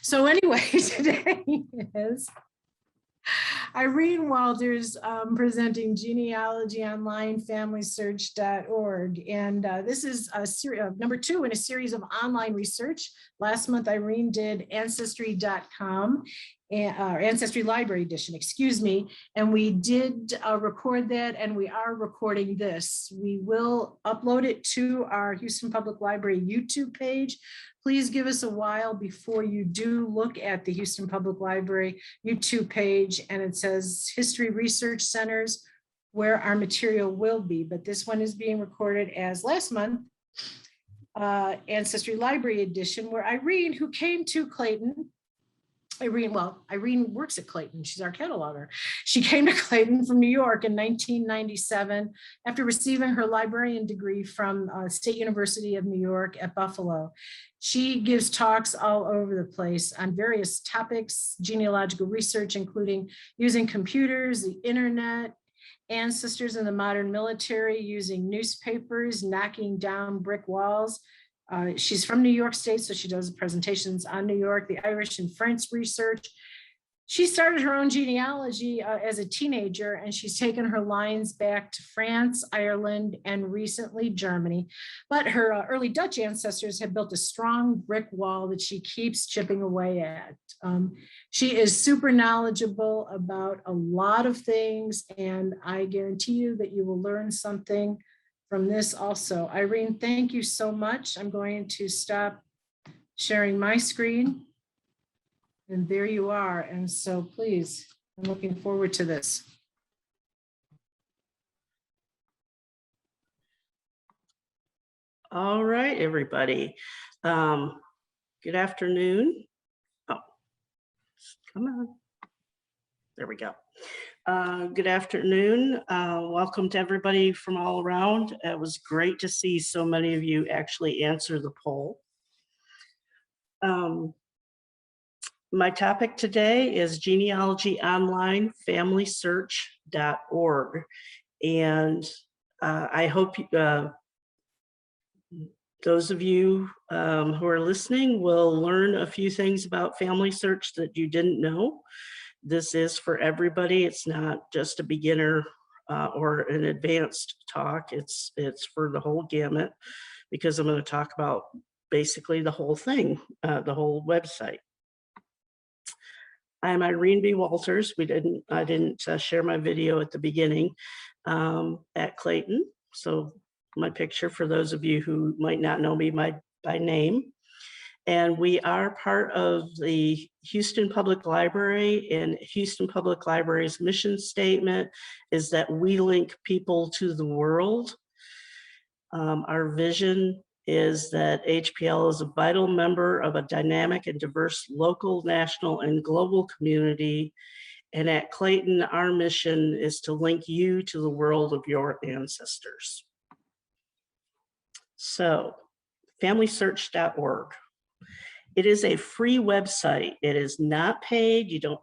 So anyway, today is Irene Walters presenting Genealogy Online, Familysearch.org. And this is a number 2 in a series of online research. Last month, Irene did Ancestry.com, Ancestry Library Edition, excuse me. And we did record that, and we are recording this. We will upload it to our Houston Public Library YouTube page. Please give us a while before you do look at the Houston Public Library YouTube page, and it says History Research Centers, where our material will be. But this one is being recorded as last month, Ancestry Library Edition, where Irene, who came to Clayton, Irene works at Clayton. She's our cataloger. She came to Clayton from New York in 1997 after receiving her librarian degree from State University of New York at Buffalo. She gives talks all over the place on various topics, genealogical research, including using computers, the internet, ancestors in the modern military, using newspapers, knocking down brick walls. She's from New York State, so she does presentations on New York, the Irish and French research. She started her own genealogy as a teenager, and she's taken her lines back to France, Ireland, and recently Germany. But her early Dutch ancestors have built a strong brick wall that she keeps chipping away at. She is super knowledgeable about a lot of things, and I guarantee you that you will learn something from this also. Irene, thank you so much. I'm going to stop sharing my screen. And there you are. And so please, I'm looking forward to this. All right, everybody. Good afternoon. Oh, come on. There we go. Good afternoon. Welcome to everybody from all around. It was great to see so many of you actually answer the poll. My topic today is Genealogy Online, Familysearch.org. And I hope those of you who are listening will learn a few things about Family Search that you didn't know. This is for everybody. It's not just a beginner or an advanced talk. It's for the whole gamut, because I'm going to talk about basically the whole thing, the whole website. I'm Irene B. Walters. I didn't share my video at the beginning at Clayton. So my picture for those of you who might not know me by name. And we are part of the Houston Public Library, and Houston Public Library's mission statement is that we link people to the world. Our vision is that HPL is a vital member of a dynamic and diverse local, national, and global community. And at Clayton, our mission is to link you to the world of your ancestors. So, Familysearch.org. It is a free website. It is not paid. You don't,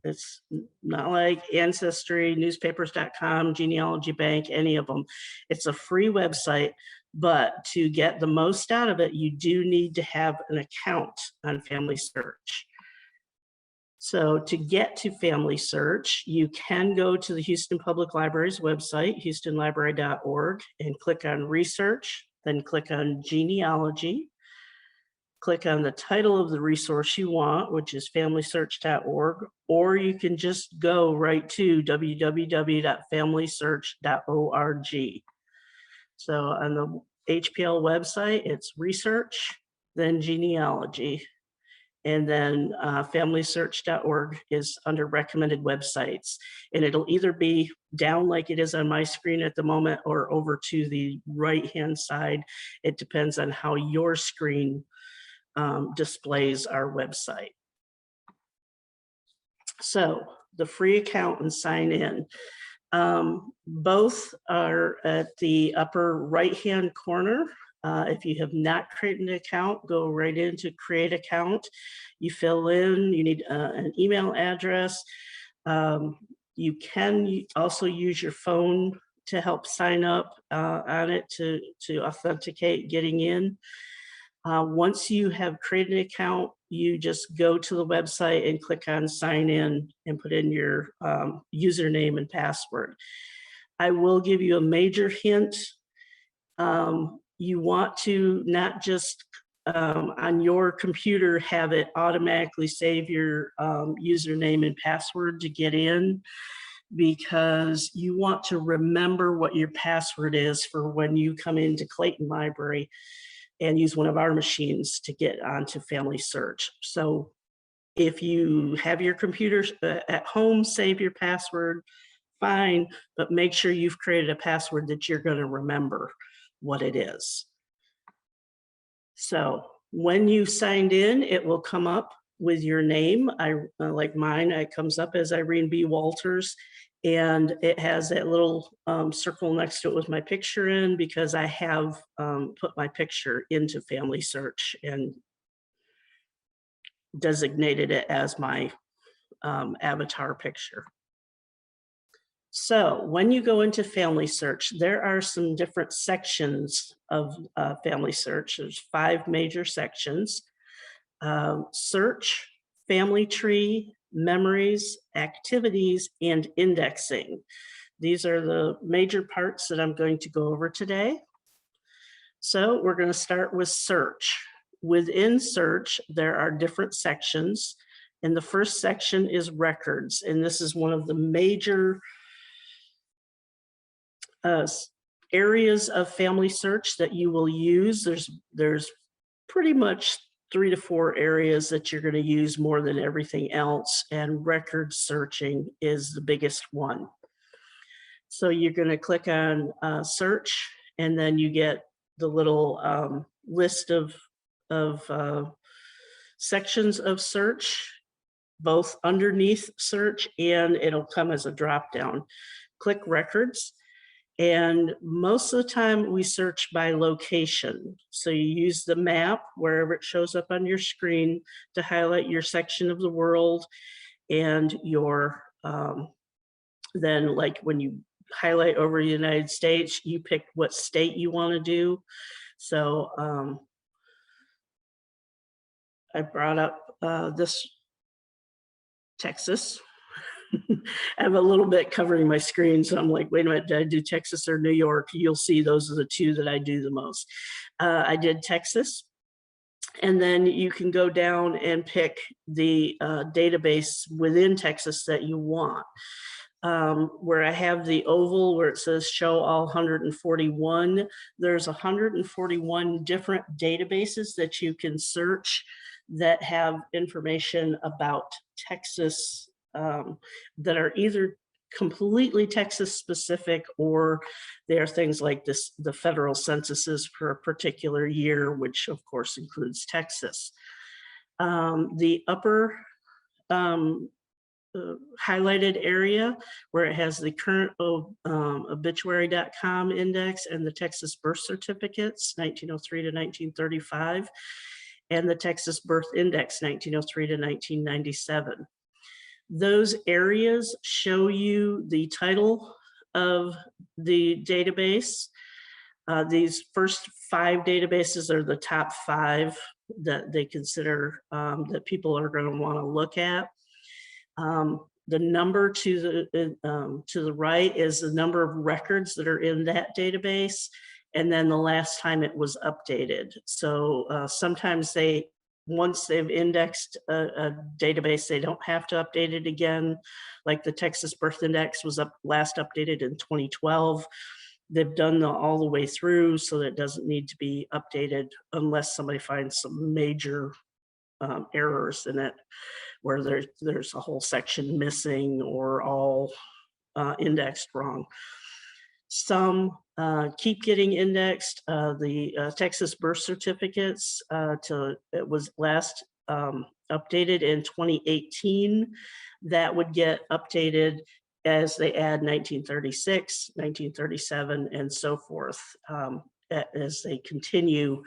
it's not like Ancestry, newspapers.com, Genealogy Bank, any of them. It's a free website, but to get the most out of it, you do need to have an account on Family Search. So to get to Family Search, you can go to the Houston Public Library's website, houstonlibrary.org, and click on Research, then click on Genealogy. Click on the title of the resource you want, which is familysearch.org, or you can just go right to www.familysearch.org. So on the HPL website, it's research, then genealogy, and then familysearch.org is under recommended websites. And it'll either be down like it is on my screen at the moment or over to the right-hand side. It depends on how your screen displays our website. So the free account and sign in. Both are at the upper right-hand corner. If you have not created an account, go right into create account. You fill in, you need an email address. You can also use your phone to help sign up on it to authenticate getting in. Once you have created an account, you just go to the website and click on sign in and put in your username and password. I will give you a major hint. You want to not just on your computer have it automatically save your username and password to get in, because you want to remember what your password is for when you come into Clayton Library and use one of our machines to get onto Family Search. So if you have your computer at home, save your password, fine, but make sure you've created a password that you're going to remember what it is. So when you signed in, it will come up with your name. Like mine, it comes up as Irene B. Walters, and it has that little circle next to it with my picture in, because I have put my picture into Family Search and designated it as my avatar picture. So when you go into Family Search, there are some different sections of Family Search. There's 5 major sections: search, family tree, memories, activities, and indexing. These are the major parts that I'm going to go over today. So we're going to start with search. Within search, there are different sections, and the first section is records, and this is one of the major areas of Family Search that you will use. There's pretty much 3 to 4 areas that you're going to use more than everything else, and record searching is the biggest one. So you're going to click on search, and then you get the little list of sections of search, both underneath search, and it'll come as a drop down. Click records. And most of the time we search by location. So you use the map wherever it shows up on your screen to highlight your section of the world, and your, then like when you highlight over the United States, you pick what state you want to do. So I brought up this Texas. I have a little bit covering my screen, so I'm like, wait a minute, did I do Texas or New York? You'll see those are the 2 that I do the most. I did Texas, and then you can go down and pick the database within Texas that you want. Where I have the oval where it says show all 141, there's 141 different databases that you can search that have information about Texas, that are either completely Texas specific, or they are things like this, the federal censuses for a particular year, which of course includes Texas. The upper highlighted area where it has the current obituary.com index and the Texas birth certificates 1903 to 1935, and the Texas birth index 1903 to 1997. Those areas show you the title of the database. These first 5 databases are the top 5 that they consider that people are going to want to look at. The number to the right is the number of records that are in that database, and then the last time it was updated. So sometimes once they've indexed a database, they don't have to update it again. Like the Texas birth index was last updated in 2012. They've done all the way through, so that it doesn't need to be updated unless somebody finds some major errors in it, where there's a whole section missing or all indexed wrong. Some keep getting indexed. The Texas birth certificates, it was last updated in 2018. That would get updated as they add 1936, 1937, and so forth, as they continue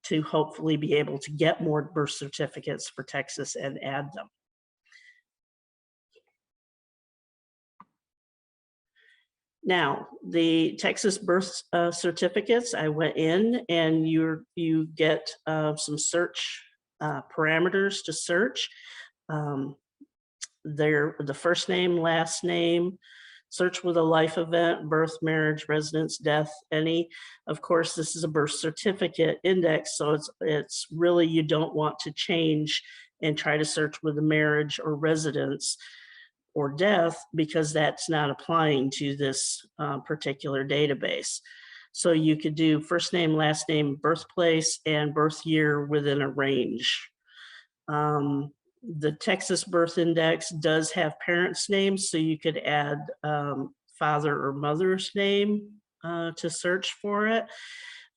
to hopefully be able to get more birth certificates for Texas and add them. Now, the Texas birth certificates, I went in, and you get some search parameters to search. The first name, last name, search with a life event, birth, marriage, residence, death, any. Of course, this is a birth certificate index, so it's really, you don't want to change and try to search with a marriage or residence or death, because that's not applying to this particular database. So you could do first name, last name, birthplace, and birth year within a range. The Texas Birth Index does have parents' names, so you could add father or mother's name to search for it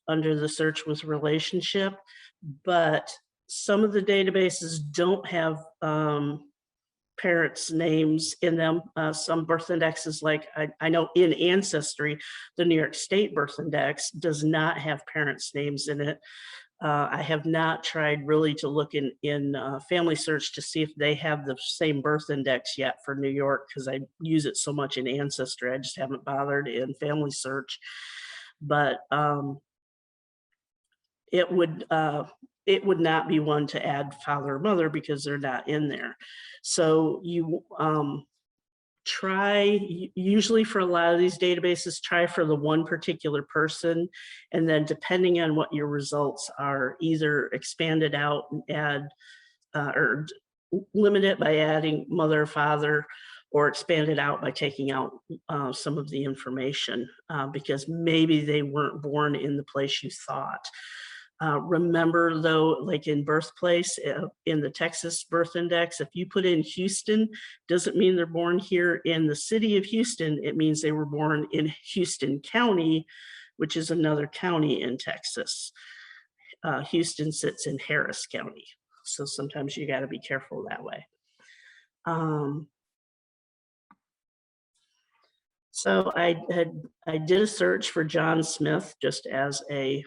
under the search with relationship. But some of the databases don't have parents' names in them. Some birth indexes, like I know in Ancestry, the New York State Birth Index does not have parents' names in it. I have not tried really to look in Familysearch to see if they have the same birth index yet for New York, because I use it so much in Ancestry. I just haven't bothered in Familysearch. But it would not be one to add father or mother because they're not in there. So you try, usually for a lot of these databases, try for the one particular person, and then depending on what your results are, either expand it out and add or limit it by adding mother or father, or expand it out by taking out some of the information because maybe they weren't born in the place you thought. Remember though, like in birthplace, in the Texas Birth Index, if you put in Houston, doesn't mean they're born here in the city of Houston. It means they were born in Houston County, which is another county in Texas. Houston sits in Harris County. So sometimes you got to be careful that way. So I did a search for John Smith just as a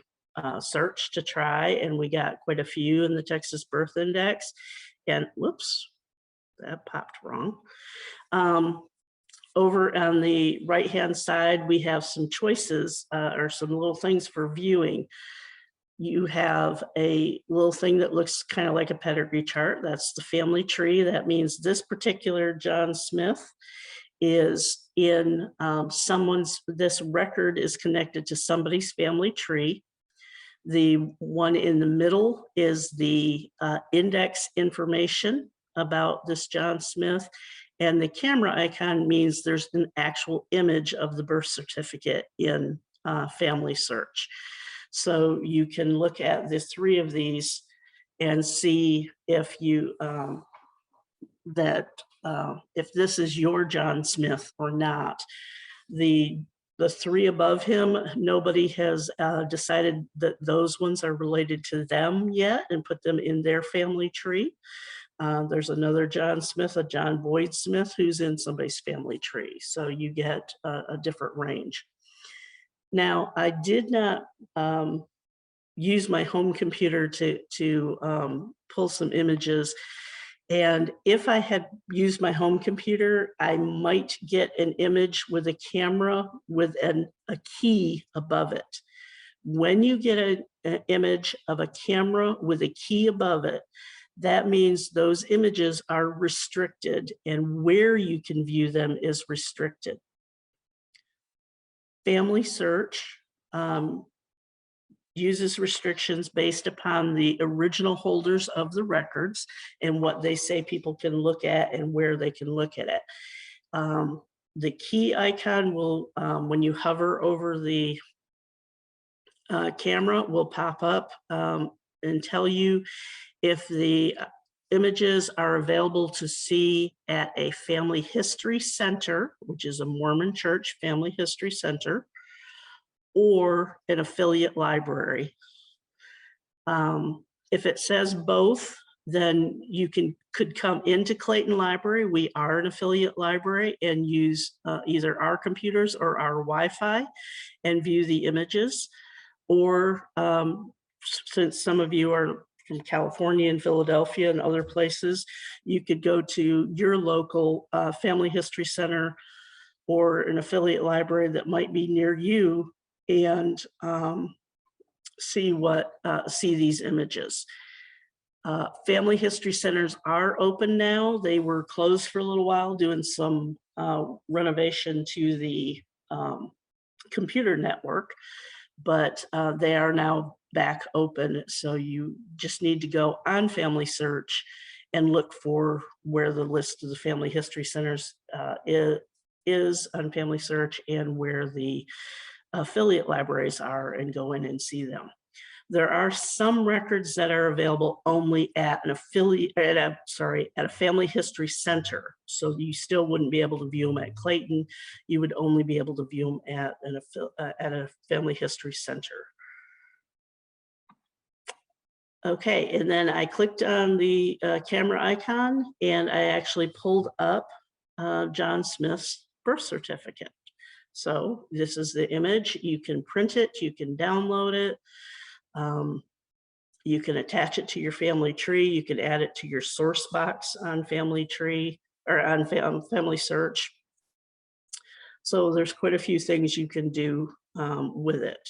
search to try, and we got quite a few in the Texas Birth Index. And whoops, that popped wrong. Over on the right-hand side, we have some choices or some little things for viewing. You have a little thing that looks kind of like a pedigree chart. That's the family tree. That means this particular John Smith is in this record is connected to somebody's family tree. The one in the middle is the index information about this John Smith. And the camera icon means there's an actual image of the birth certificate in Familysearch. So you can look at the three of these and see if you if this is your John Smith or not. The three above him, nobody has decided that those ones are related to them yet and put them in their family tree. There's another John Smith, a John Boyd Smith, who's in somebody's family tree. So you get a different range. Now, I did not use my home computer to pull some images. And if I had used my home computer, I might get an image with a camera with a key above it. When you get an image of a camera with a key above it, that means those images are restricted, and where you can view them is restricted. Familysearch uses restrictions based upon the original holders of the records and what they say people can look at and where they can look at it. The key icon will, when you hover over the camera, will pop up and tell you if the images are available to see at a family history center, which is a Mormon church family history center, or an affiliate library. If it says both, then you could come into Clayton Library. We are an affiliate library, and use either our computers or our Wi-Fi and view the images. Or since some of you are in California and Philadelphia and other places, you could go to your local family history center or an affiliate library that might be near you and see these images. Family history centers are open now. They were closed for a little while doing some renovation to the computer network, but they are now back open. So you just need to go on Family Search and look for where the list of the family history centers is on Family Search and where the affiliate libraries are, and go in and see them. There are some records that are available only at an affiliate, at a family history center. So you still wouldn't be able to view them at Clayton. You would only be able to view them at a family history center. Okay, and then I clicked on the camera icon and I actually pulled up John Smith's birth certificate. So this is the image. You can print it, you can download it. You can attach it to your family tree. You can add it to your source box on Family Tree or on Family Search. So there's quite a few things you can do with it.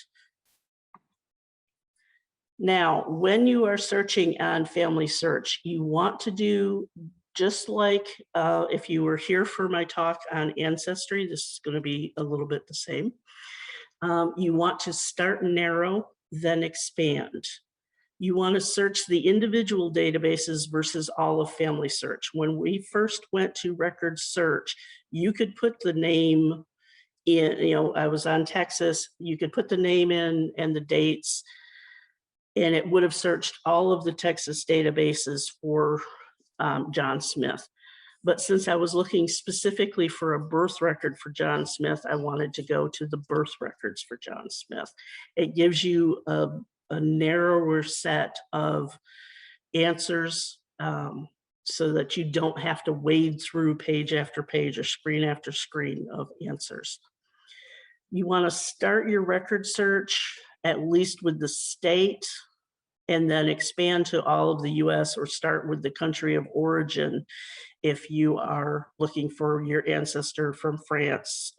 Now, when you are searching on Family Search, you want to do just like if you were here for my talk on Ancestry, this is going to be a little bit the same. You want to start narrow, then expand. You want to search the individual databases versus all of Family Search. When we first went to record search, you could put the name in, I was on Texas, you could put the name in and the dates, and it would have searched all of the Texas databases for John Smith. But since I was looking specifically for a birth record for John Smith, I wanted to go to the birth records for John Smith. It gives you a narrower set of answers so that you don't have to wade through page after page or screen after screen of answers. You want to start your record search at least with the state and then expand to all of the US, or start with the country of origin if you are looking for your ancestor from France,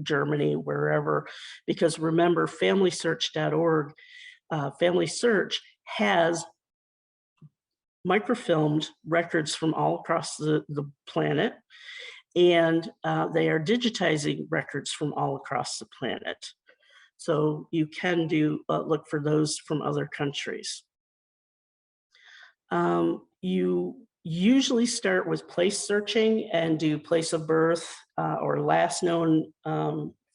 Germany, wherever. Because remember, Familysearch.org, Family Search has microfilmed records from all across the planet, and they are digitizing records from all across the planet. So you can do look for those from other countries. You usually start with place searching and do place of birth or last known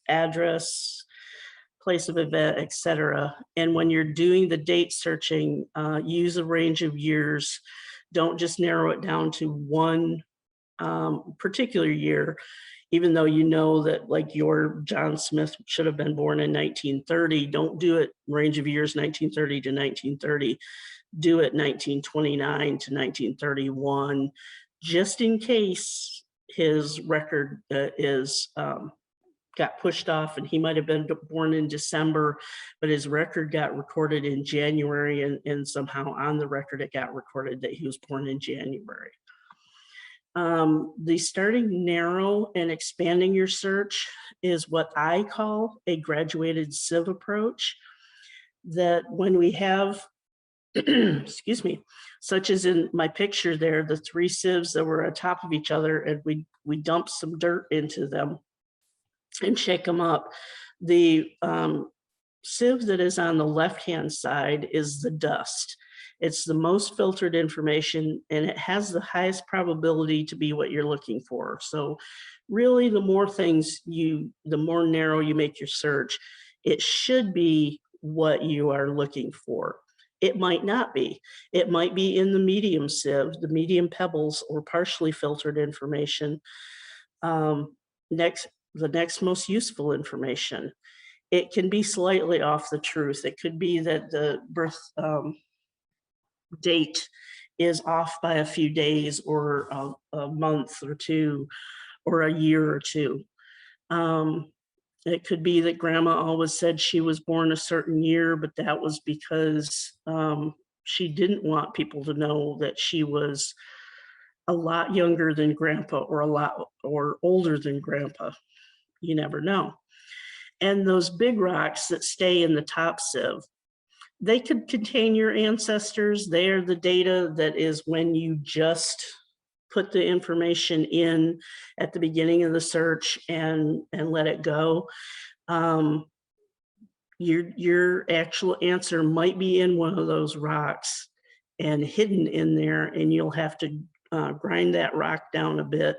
address, place of event, etc. And when you're doing the date searching, use a range of years. Don't just narrow it down to one particular year, even though you know that like your John Smith should have been born in 1930. Don't do it range of years 1930 to 1930. Do it 1929 to 1931, just in case his record got pushed off and he might have been born in December, but his record got recorded in January, and somehow on the record it got recorded that he was born in January. The starting narrow and expanding your search is what I call a graduated sieve approach. That when we have, excuse me, such as in my picture there, the three sieves that were on top of each other, and we dumped some dirt into them and shake them up. The sieve that is on the left-hand side is the dust. It's the most filtered information, and it has the highest probability to be what you're looking for. So really, the more things the more narrow you make your search, it should be what you are looking for. It might not be. It might be in the medium sieve, the medium pebbles, or partially filtered information. The next most useful information. It can be slightly off the truth. It could be that the birth date is off by a few days, or a month or two, or a year or two. It could be that grandma always said she was born a certain year, but that was because she didn't want people to know that she was a lot younger than grandpa, or older than grandpa. You never know. And those big rocks that stay in the top sieve, they could contain your ancestors. They are the data that is when you just put the information in at the beginning of the search and let it go. Your actual answer might be in one of those rocks and hidden in there, and you'll have to grind that rock down a bit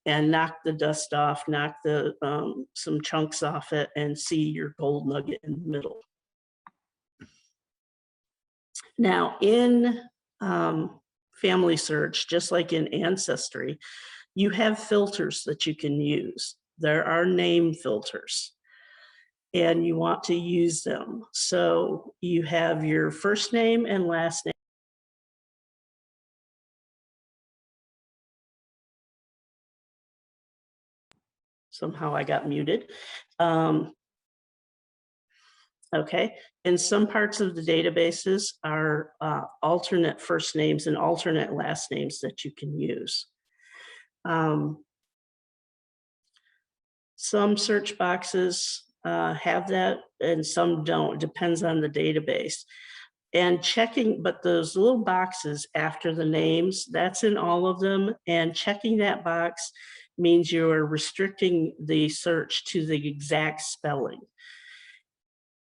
and knock the dust off, knock the some chunks off it, and see your gold nugget in the middle. Now, in Family Search, just like in Ancestry, you have filters that you can use. There are name filters, and you want to use them. So you have your first name and last name. Somehow I got muted. Okay, in some parts of the databases are alternate first names and alternate last names that you can use. Some search boxes have that and some don't, depends on the database. And checking, but those little boxes after the names, that's in all of them. And checking that box means you are restricting the search to the exact spelling.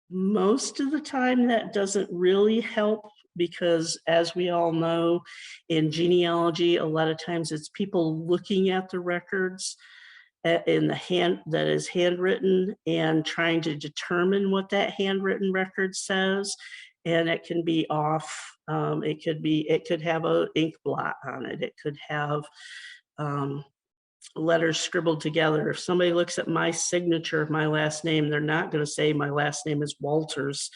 Most of the time that doesn't really help, because as we all know, in genealogy, a lot of times it's people looking at the records in the hand that is handwritten and trying to determine what that handwritten record says, and it can be off. It could have an ink blot on it. It could have letters scribbled together. If somebody looks at my signature of my last name, they're not going to say my last name is Walters.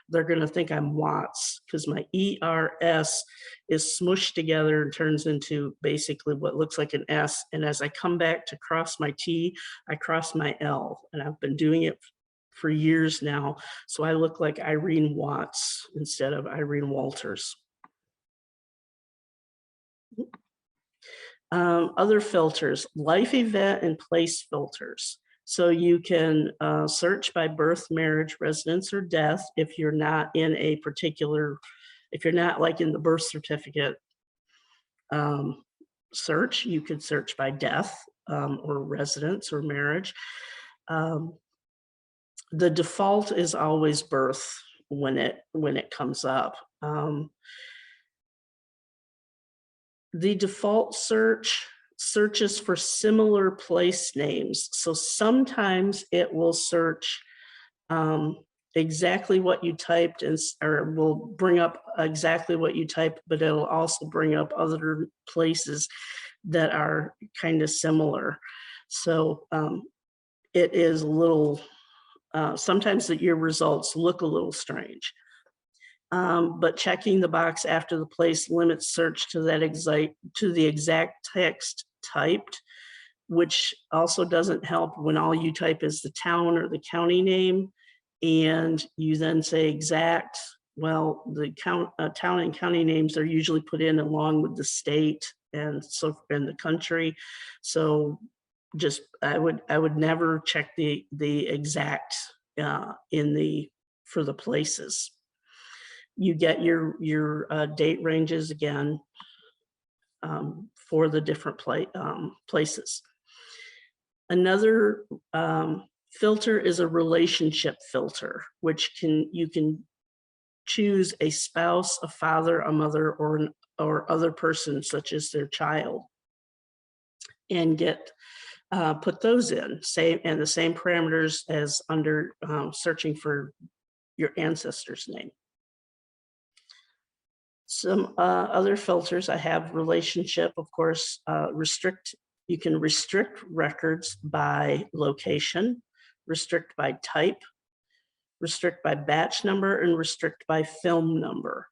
They're going to think I'm Watts, because my ERS is smushed together and turns into basically what looks like an S. And as I come back to cross my T, I cross my L. And I've been doing it for years now. So I look like Irene Watts instead of Irene Walters. Other filters, life event and place filters. So you can search by birth, marriage, residence, or death if you're not in a particular, if you're not like in the birth certificate search, you could search by death or residence or marriage. The default is always birth when it comes up. The default search searches for similar place names. So sometimes it will search exactly what you typed, or will bring up exactly what you typed, but it'll also bring up other places that are kind of similar. So it is a little, sometimes your results look a little strange. But checking the box after the place limits search to the exact text typed, which also doesn't help when all you type is the town or the county name, and you then say exact. Well, the town and county names are usually put in along with the state and so in the country. So just I would never check the exact for the places. You get your date ranges again for the different places. Another filter is a relationship filter, which you can choose a spouse, a father, a mother, or other person such as their child, and put those in, and the same parameters as under searching for your ancestor's name. Some other filters I have: relationship, of course, you can restrict records by location, restrict by type, restrict by batch number, and restrict by film number.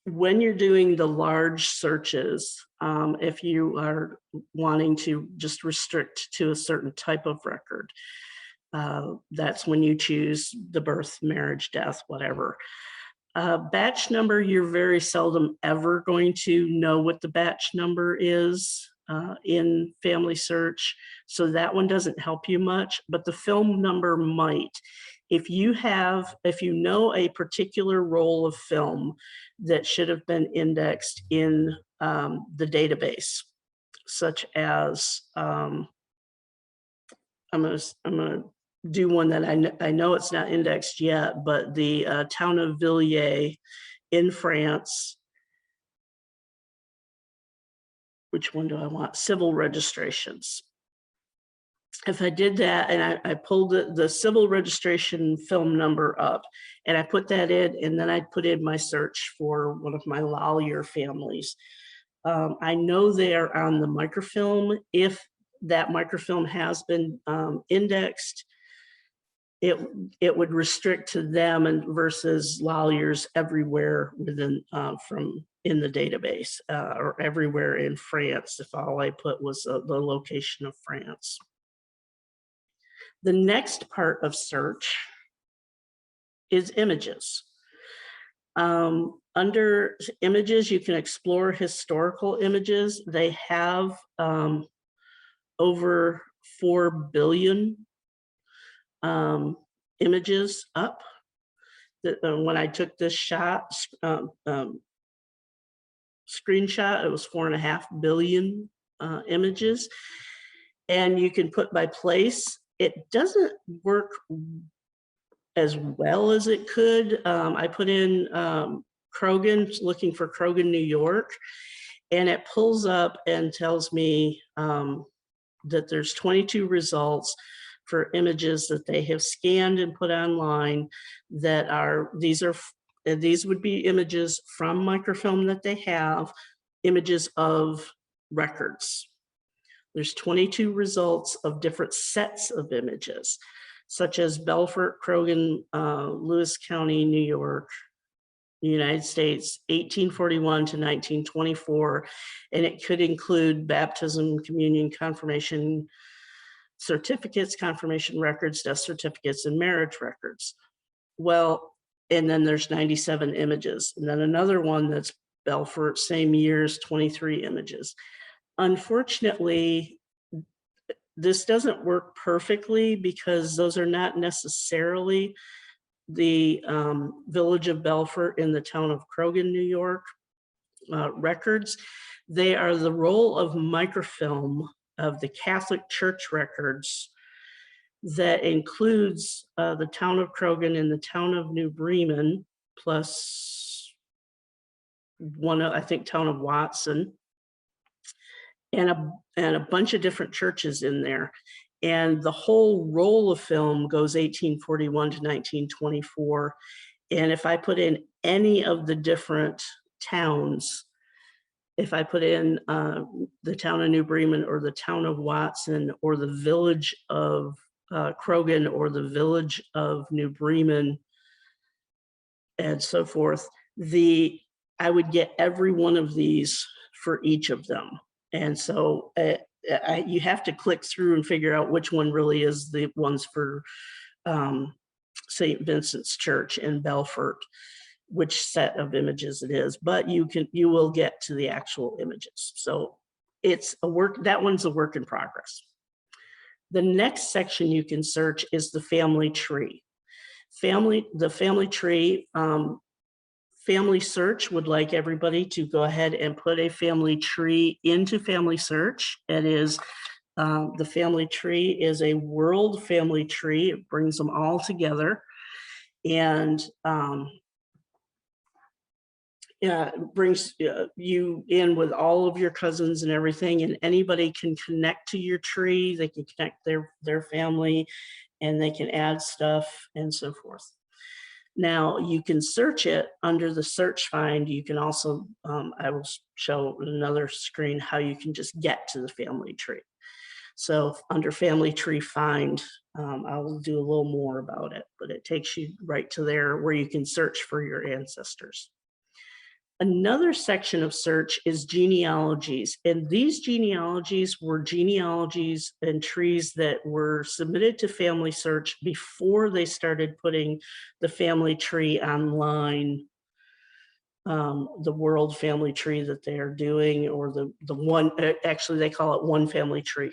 When you're doing the large searches, if you are wanting to just restrict to a certain type of record, that's when you choose the birth, marriage, death, whatever. Batch number, you're very seldom ever going to know what the batch number is. in Family Search, so that one doesn't help you much, but the film number might. If you know a particular roll of film that should have been indexed in the database, such as, I'm gonna do one that I know it's not indexed yet, but the town of Villiers in France. Which one do I want? Civil registrations. If I did that and I pulled the civil registration film number up and I put that in, and then I put in my search for one of my Lallier families, I know they're on the microfilm. If that microfilm has been indexed, it would restrict to them and versus Lalliers everywhere within from in the database or everywhere in France if all I put was the location of France. The next part of search is images. Under images, you can explore historical images. They have over 4 billion images up. When I took this screenshot, it was 4.5 billion images, and you can put by place. It doesn't work as well as it could. I put in Krogan, looking for Krogan, New York, and it pulls up and tells me that there's 22 results for images that they have scanned and put online that are, these would be images from microfilm that they have, images of records. There's 22 results of different sets of images, such as Belfort, Krogan, Lewis County, New York, United States, 1841 to 1924. And it could include baptism, communion, confirmation, certificates, confirmation records, death certificates, and marriage records. Well, and then there's 97 images. And then another one that's Belfort, same years, 23 images. Unfortunately, this doesn't work perfectly because those are not necessarily the village of Belfort in the town of Krogan, New York records. They are the roll of microfilm of the Catholic Church records that includes the town of Krogan and the town of New Bremen, plus one, I think, town of Watson, and a bunch of different churches in there. And the whole roll of film goes 1841 to 1924. And if I put in any of the different towns, if I put in the town of New Bremen or the town of Watson or the village of Krogan or the village of New Bremen and so forth, I would get every one of these for each of them. And so you have to click through and figure out which one really is the ones for St. Vincent's Church in Belfort, which set of images it is, but you will get to the actual images. So it's that one's a work in progress. The next section you can search is the family tree. The family tree, Family Search would like everybody to go ahead and put a family tree into Family Search. It is, the family tree is a world family tree. It brings them all together. And it brings you in with all of your cousins and everything, and anybody can connect to your tree. They can connect their family, and they can add stuff and so forth. Now you can search it under the search find. You can also, I will show another screen how you can just get to the family tree. So under family tree find, I will do a little more about it, but it takes you right to there where you can search for your ancestors. Another section of search is genealogies, and these genealogies were genealogies and trees that were submitted to Family Search before they started putting the family tree online the world family tree that they are doing, or the one, actually they call it one family tree.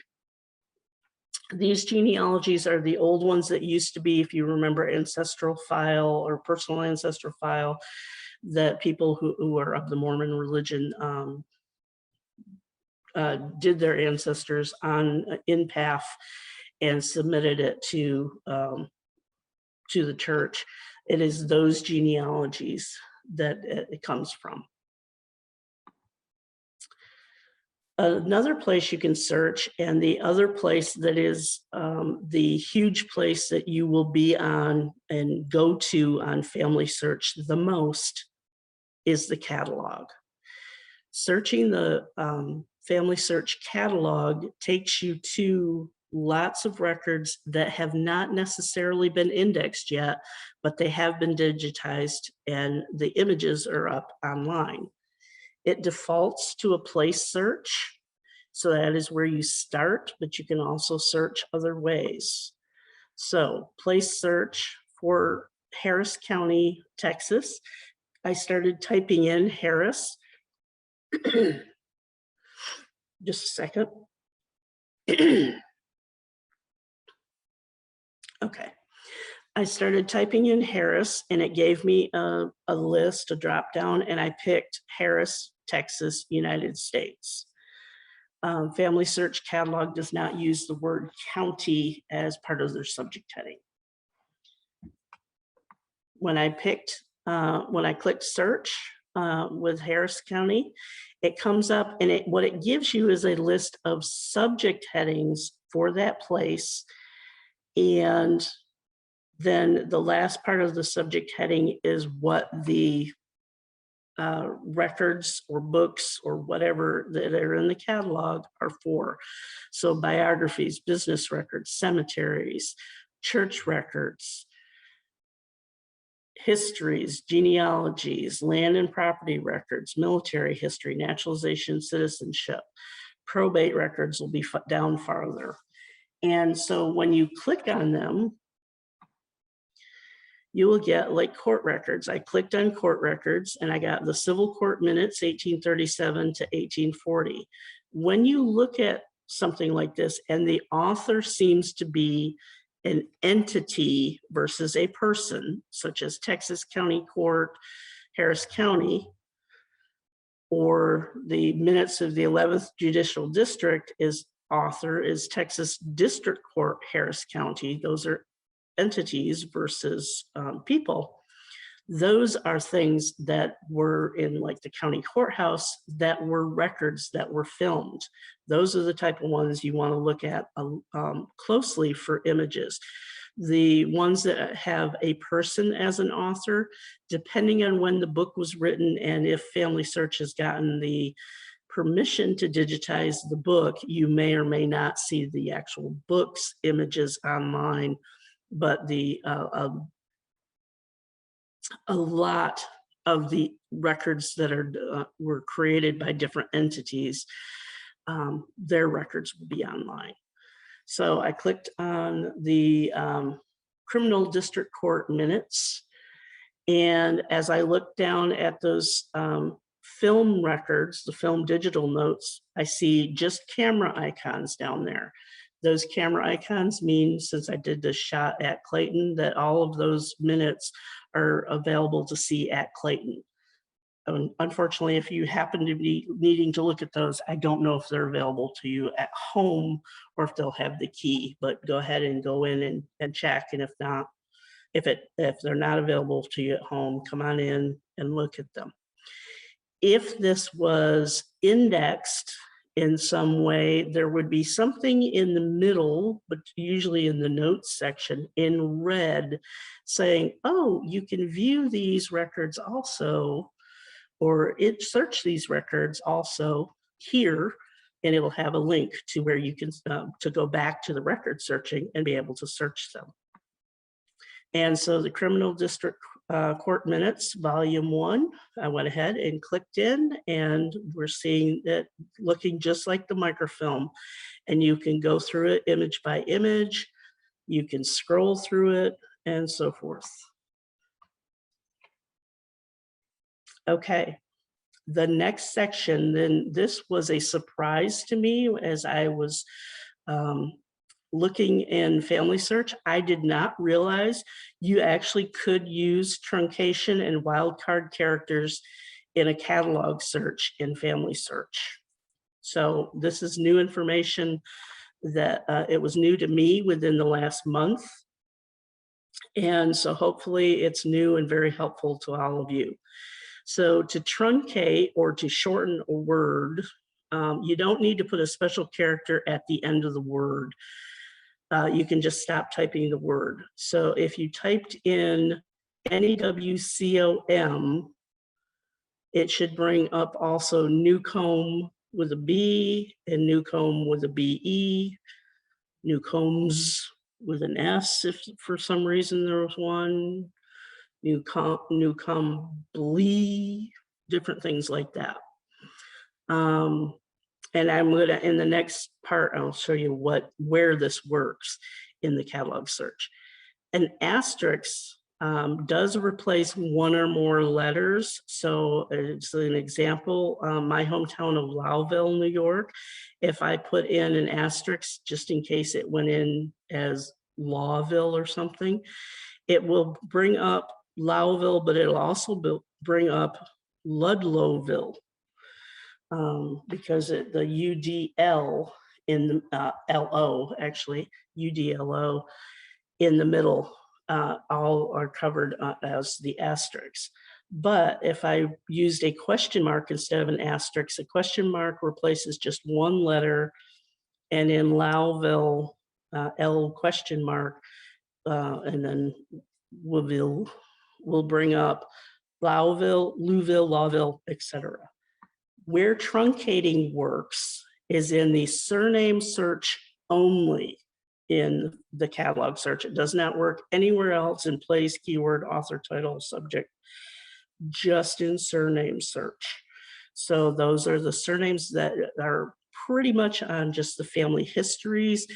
These genealogies are the old ones that used to be, if you remember, ancestral file or personal ancestral file, that people who are of the Mormon religion did their ancestors on in PAF and submitted it to the church. It is those genealogies that it comes from. Another place you can search, and the other place that is the huge place that you will be on and go to on Familysearch the most, is the catalog. Searching the Familysearch catalog takes you to lots of records that have not necessarily been indexed yet, but they have been digitized and the images are up online. It defaults to a place search, so that is where you start, but you can also search other ways. So place search for Harris County, Texas. I started typing in Harris. Just a second. Okay. I started typing in Harris and it gave me a list, a drop down, and I picked Harris, Texas, United States. Familysearch catalog does not use the word county as part of their subject heading. When I clicked search with Harris County, it comes up and what it gives you is a list of subject headings for that place. And then the last part of the subject heading is what the records or books or whatever that are in the catalog are for. So biographies, business records, cemeteries, church records, histories, genealogies, land and property records, military history, naturalization, citizenship, probate records will be down farther. And so when you click on them, you will get like court records. I clicked on court records and I got the civil court minutes, 1837 to 1840. When you look at something like this and the author seems to be an entity versus a person, such as Texas County Court, Harris County, or the minutes of the 11th Judicial District is author is Texas District Court, Harris County. Those are entities versus people. Those are things that were in like the county courthouse that were records that were filmed. Those are the type of ones you want to look at closely for images. The ones that have a person as an author, depending on when the book was written and if Familysearch has gotten the permission to digitize the book, you may or may not see the actual book's images online. But a lot of the records that were created by different entities, their records will be online. So I clicked on the criminal district court minutes, and as I looked down at those film records, the film digital notes, I see just camera icons down there. Those camera icons mean, since I did this shot at Clayton, that all of those minutes are available to see at Clayton. Unfortunately, if you happen to be needing to look at those, I don't know if they're available to you at home or if they'll have the key, but go ahead and go in and check. And if not, if they're not available to you at home, come on in and look at them. If this was indexed in some way, there would be something in the middle, but usually in the notes section in red saying, oh, you can view these records also, or search these records also here, and it'll have a link to where you can to go back to the record searching and be able to search them. And so the criminal district court minutes, volume 1, I went ahead and clicked in, and we're seeing it looking just like the microfilm. And you can go through it image by image, you can scroll through it, and so forth. Okay, the next section, then this was a surprise to me as I was looking in Family Search. I did not realize you actually could use truncation and wildcard characters in a catalog search in Family Search. So this is new information that it was new to me within the last month. And so hopefully it's new and very helpful to all of you. So to truncate or to shorten a word, you don't need to put a special character at the end of the word. You can just stop typing the word. So if you typed in NEWCOM, it should bring up also Newcomb with a B and Newcomb with a BE, Newcombs with an S if for some reason there was one, Newcombly, different things like that. And I'm gonna, in the next part, I'll show you where this works in the catalog search. An asterisk does replace one or more letters. So it's an example, my hometown of Lowville, New York, if I put in an asterisk, just in case it went in as Lawville or something, it will bring up Lowville, but it'll also bring up Ludlowville. Because the UDL in the LO, actually, UDLO in the middle, all are covered as the asterisks. But if I used a question mark instead of an asterisk, a question mark replaces just one letter, and in Lowville, L question mark, and then Woodville will bring up Lowville, Louisville, Lawville, etc. Where truncating works is in the surname search only in the catalog search. It does not work anywhere else in place, keyword, author, title, subject, just in surname search. So those are the surnames that are pretty much on just the family histories.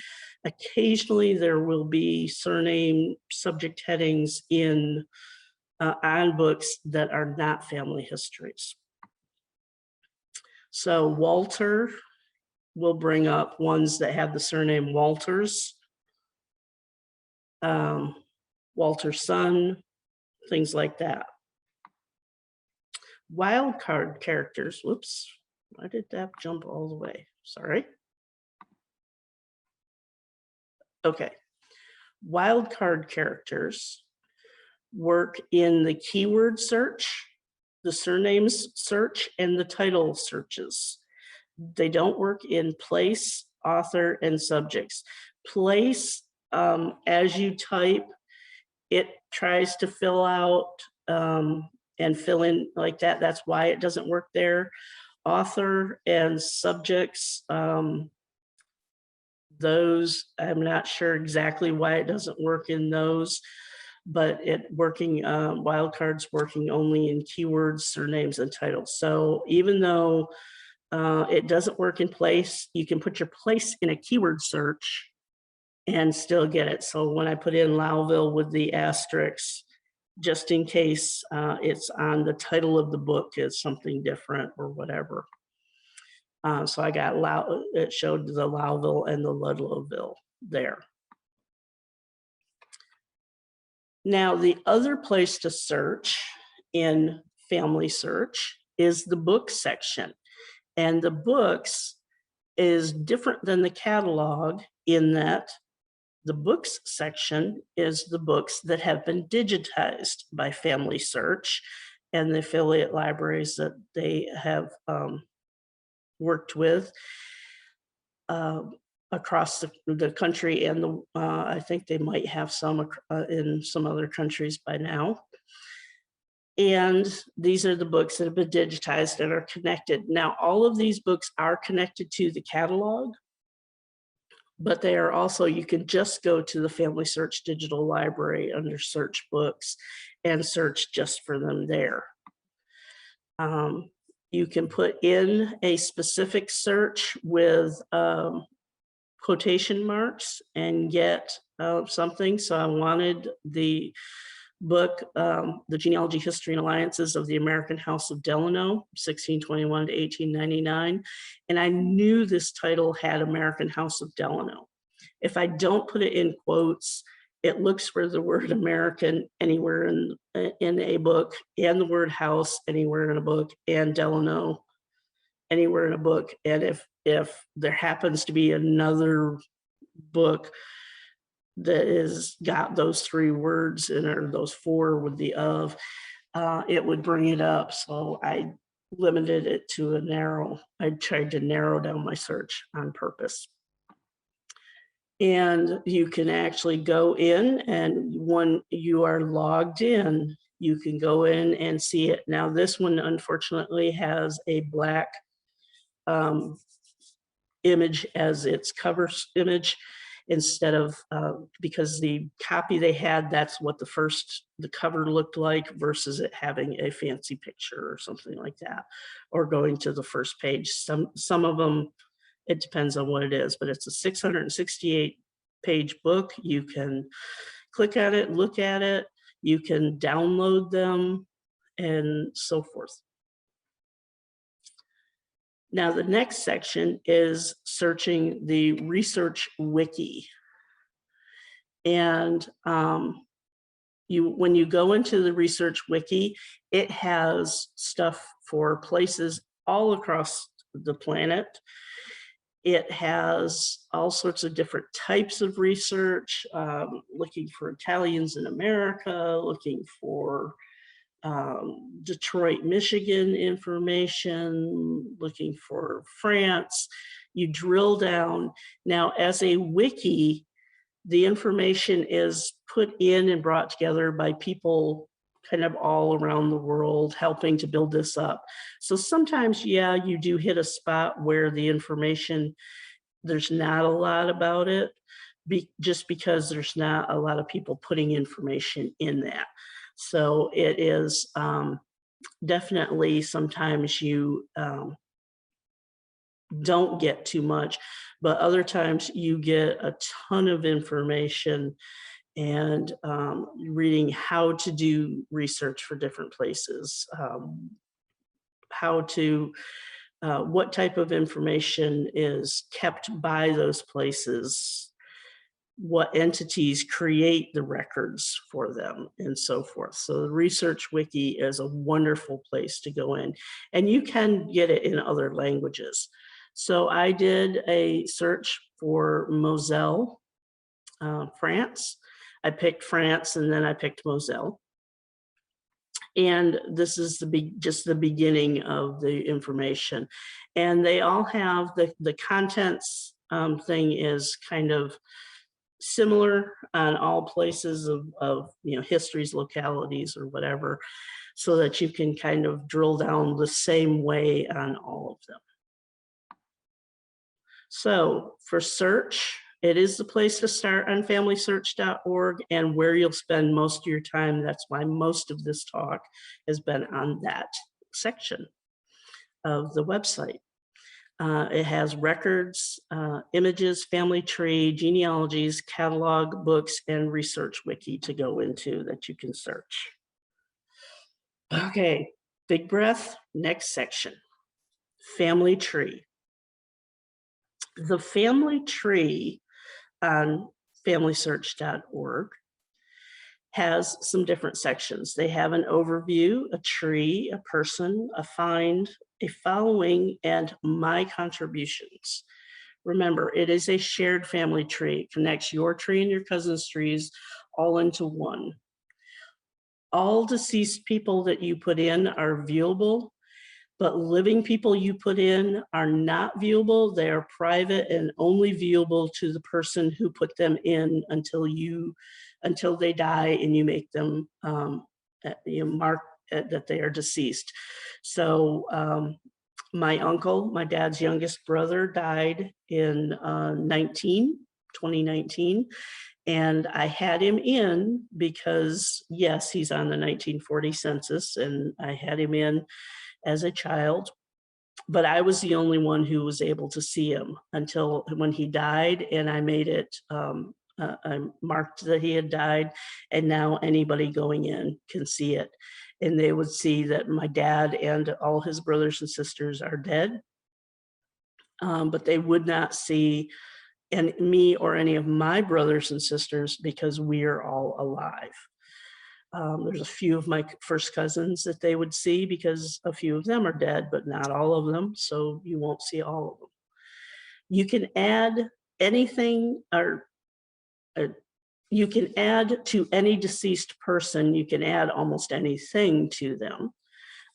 Occasionally there will be surname subject headings in on books that are not family histories. So Walter will bring up ones that have the surname Walters, Walter's son, things like that. Wildcard characters, whoops, why did that jump all the way? Sorry. Okay, wildcard characters work in the keyword search, the surnames search, and the title searches. They don't work in place, author, and subjects. Place, as you type, it tries to fill out and fill in like that. That's why it doesn't work there. Author and subjects, those, I'm not sure exactly why it doesn't work in those, but wildcards working only in keywords, surnames, and titles. So even though it doesn't work in place, you can put your place in a keyword search and still get it. So when I put in Lowville with the asterisks, just in case it's on the title of the book is something different or whatever. So I got it showed the Lowville and the Ludlowville there. Now, the other place to search in Family Search is the book section. And the books is different than the catalog in that the books section is the books that have been digitized by Family Search and the affiliate libraries that they have worked with across the country, and I think they might have some in some other countries by now. And these are the books that have been digitized and are connected. Now, all of these books are connected to the catalog, but they are also, you can just go to the Family Search Digital Library under Search Books and search just for them there. You can put in a specific search with quotation marks and get something. So I wanted the book, The Genealogy, History, and Alliances of the American House of Delano, 1621 to 1899. And I knew this title had American House of Delano. If I don't put it in quotes, it looks for the word American anywhere in a book, and the word house anywhere in a book, and Delano anywhere in a book. And if there happens to be another book that is got those three words in, or those four with the of, it would bring it up. So I limited it to a narrow, I tried to narrow down my search on purpose. And you can actually go in, and when you are logged in, you can go in and see it. Now, this one unfortunately has a black image as its cover image, instead of, because the copy they had, that's what the cover looked like, versus it having a fancy picture or something like that, or going to the first page. Some of them, it depends on what it is, but it's a 668 page book. You can click on it, look at it, you can download them, and so forth. Now, the next section is searching the research wiki. And when you go into the research wiki, it has stuff for places all across the planet. It has all sorts of different types of research, looking for Italians in America, looking for Detroit, Michigan information, looking for France. You drill down. Now, as a wiki, the information is put in and brought together by people kind of all around the world helping to build this up. So sometimes, yeah, you do hit a spot where the information, there's not a lot about it, just because there's not a lot of people putting information in that. So it is definitely, sometimes you don't get too much, but other times you get a ton of information, and reading how to do research for different places, what type of information is kept by those places, what entities create the records for them, and so forth. So the Research Wiki is a wonderful place to go in, and you can get it in other languages. So I did a search for Moselle, France. I picked France, and then I picked Moselle. And this is just the beginning of the information. And they all have the contents thing is kind of similar on all places of histories, localities, or whatever, so that you can kind of drill down the same way on all of them. So for search, it is the place to start on familysearch.org, and where you'll spend most of your time. That's why most of this talk has been on that section of the website. It has records, images, family tree, genealogies, catalog, books, and research wiki to go into that you can search. Okay, big breath. Next section, family tree. The family tree on familysearch.org has some different sections. They have an overview, a tree, a person, a find, a following, and my contributions. Remember, it is a shared family tree. It connects your tree and your cousin's trees all into one. All deceased people that you put in are viewable, but living people you put in are not viewable. They are private and only viewable to the person who put them in until they die, and you make them mark that they are deceased. So my uncle, my dad's youngest brother, died in 2019, and I had him in because, yes, he's on the 1940 census, and I had him in as a child, but I was the only one who was able to see him until when he died, and I made it I marked that he had died, and now anybody going in can see it. And they would see that my dad and all his brothers and sisters are dead, but they would not see me or any of my brothers and sisters because we are all alive. There's a few of my first cousins that they would see because a few of them are dead, but not all of them. So you won't see all of them. You can add anything uh, you can add to any deceased person. You can add almost anything to them.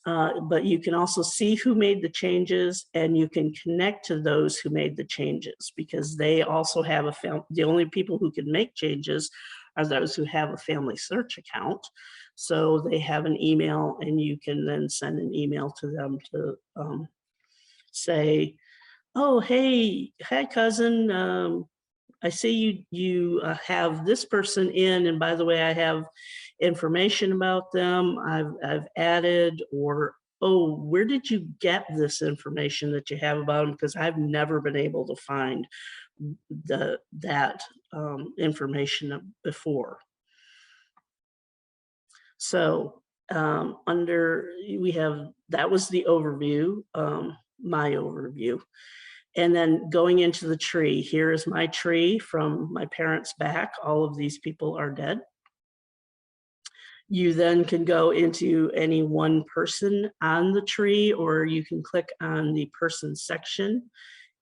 But you can also see who made the changes, and you can connect to those who made the changes, because they also have the only people who can make changes are those who have a Family Search account. So they have an email, and you can then send an email to them to say, oh, hey, hi cousin, I see you have this person in, and by the way, I have information about them I've added, or, oh, where did you get this information that you have about them? Because I've never been able to find that information before. So that was the overview, my overview. And then going into the tree, here is my tree from my parents back. All of these people are dead. You then can go into any one person on the tree, or you can click on the person section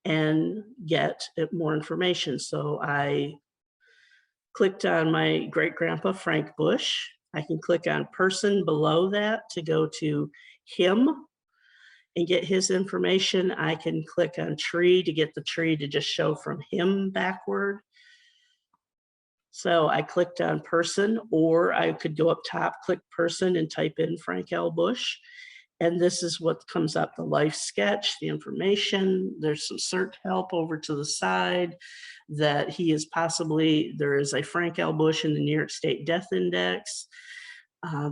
and get more information. So I clicked on my great-grandpa, Frank Bush. I can click on person below that to go to him and get his information. I can click on tree to get the tree to just show from him backward. So I clicked on person, or I could go up top, click person, and type in Frank L. Bush. And this is what comes up: the life sketch, the information. There's some search help over to the side that he is there is a Frank L. Bush in the New York State Death Index.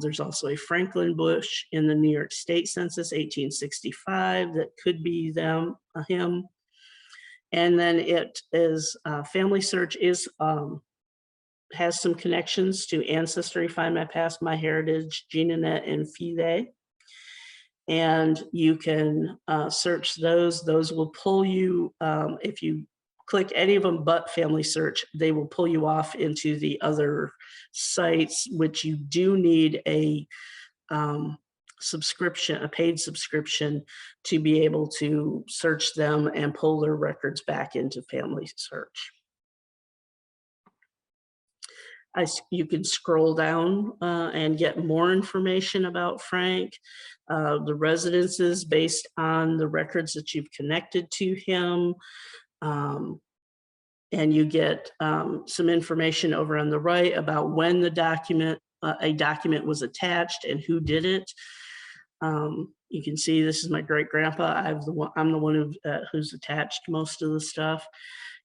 There's also a Franklin Bush in the New York State Census 1865 that could be him. And then it is Family Search has some connections to Ancestry, Find My Past, My Heritage, GeneNet, and FIDE. And you can search those. Those will pull you, if you click any of them but Family Search, they will pull you off into the other sites, which you do need a subscription, a paid subscription, to be able to search them and pull their records back into Family Search. You can scroll down and get more information about Frank, the residences based on the records that you've connected to him. And you get some information over on the right about when a document was attached and who did it. You can see this is my great-grandpa. I'm the one who's attached most of the stuff.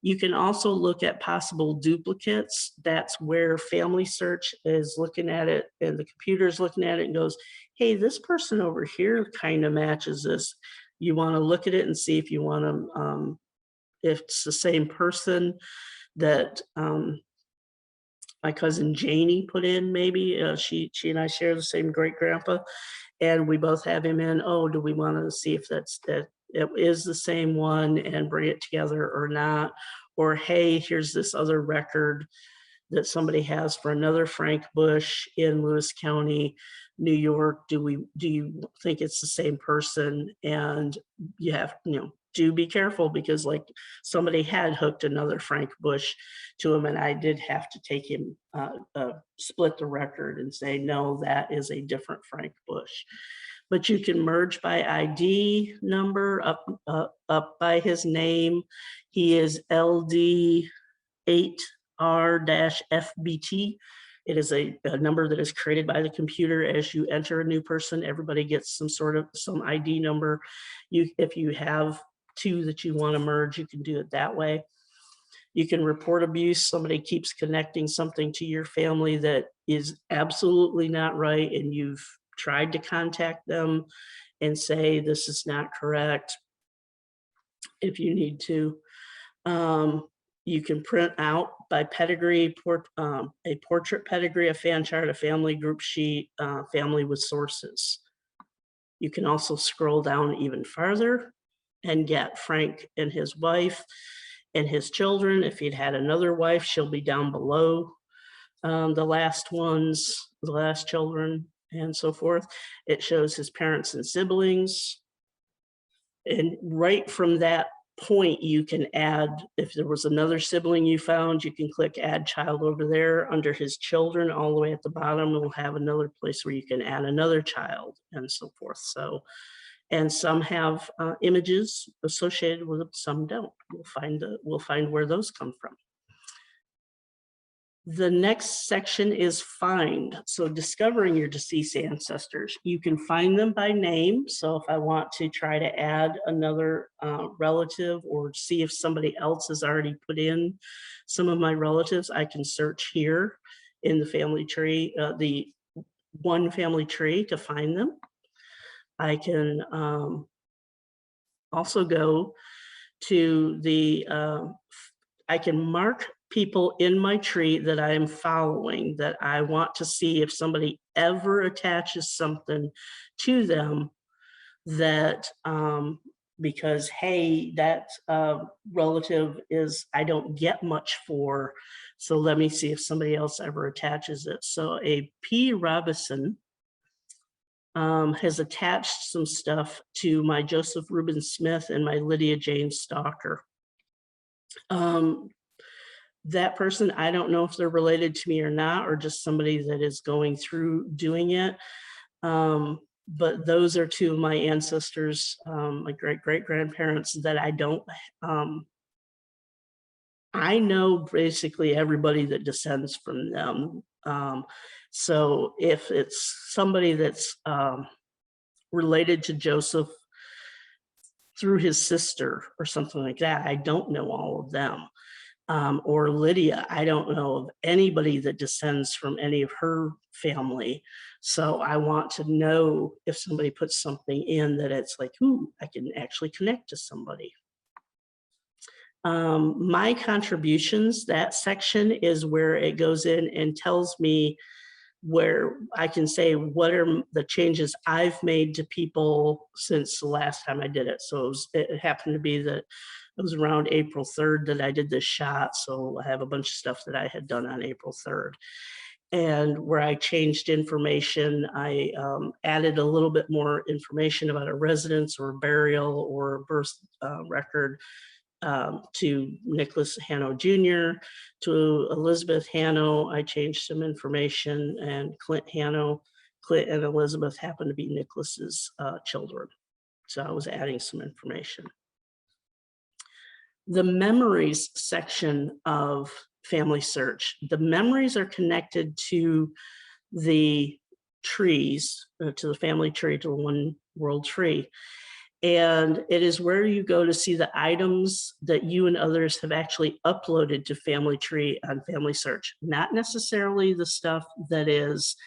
You can also look at possible duplicates. That's where Family Search is looking at it, and the computer is looking at it and goes, hey, this person over here kind of matches this. You want to look at it and see if you want to, if it's the same person that my cousin Janie put in, maybe. She and I share the same great-grandpa, and we both have him in. Oh, do we want to see if that it is the same one and bring it together or not? Or, hey, here's this other record that somebody has for another Frank Bush in Lewis County, New York. Do you think it's the same person? And you have, do be careful, because like somebody had hooked another Frank Bush to him, and I did have to take him, split the record and say, no, that is a different Frank Bush. But you can merge by ID number up by his name. He is LD8R-FBT. It is a number that is created by the computer. As you enter a new person, everybody gets some ID number. If you have two that you want to merge, you can do it that way. You can report abuse. Somebody keeps connecting something to your family that is absolutely not right, and you've tried to contact them and say, this is not correct, if you need to. You can print out by pedigree, a portrait pedigree, a fan chart, a family group sheet, family with sources. You can also scroll down even farther and get Frank and his wife and his children. If he'd had another wife, she'll be down below the last ones, the last children, and so forth. It shows his parents and siblings. And right from that point, you can add, if there was another sibling you found, you can click add child over there. Under his children, all the way at the bottom, we'll have another place where you can add another child and so forth. So, and some have images associated with them, some don't. We'll find where those come from. The next section is find. So discovering your deceased ancestors. You can find them by name. So if I want to try to add another relative or see if somebody else has already put in some of my relatives, I can search here in the family tree, the one family tree, to find them. I can also go to the, I can mark people in my tree that I am following that I want to see if somebody ever attaches something to them that, because, hey, that relative is, I don't get much for, so let me see if somebody else ever attaches it. So a P. Robinson has attached some stuff to my Joseph Reuben Smith and my Lydia Jane Stalker. That person, I don't know if they're related to me or not, or just somebody that is going through doing it. But those are two of my ancestors, my great-great-grandparents that I don't, I know basically everybody that descends from them. So if it's somebody that's related to Joseph through his sister or something like that, I don't know all of them. Or Lydia, I don't know of anybody that descends from any of her family. So I want to know if somebody puts something in that it's like, ooh, I can actually connect to somebody. My contributions, that section is where it goes in and tells me where I can say what are the changes I've made to people since the last time I did it. So it happened to be that it was around April 3rd that I did this shot. So I have a bunch of stuff that I had done on April 3rd. And where I changed information, I added a little bit more information about a residence or a burial or a birth record to Nicholas Hanno Jr., to Elizabeth Hanno. I changed some information, and Clint Hanno, Clint and Elizabeth happen to be Nicholas's children. So I was adding some information. The memories section of Family Search, the memories are connected to the trees, to the family tree, to the one world tree. And it is where you go to see the items that you and others have actually uploaded to Family Tree on Family Search, not necessarily the stuff that is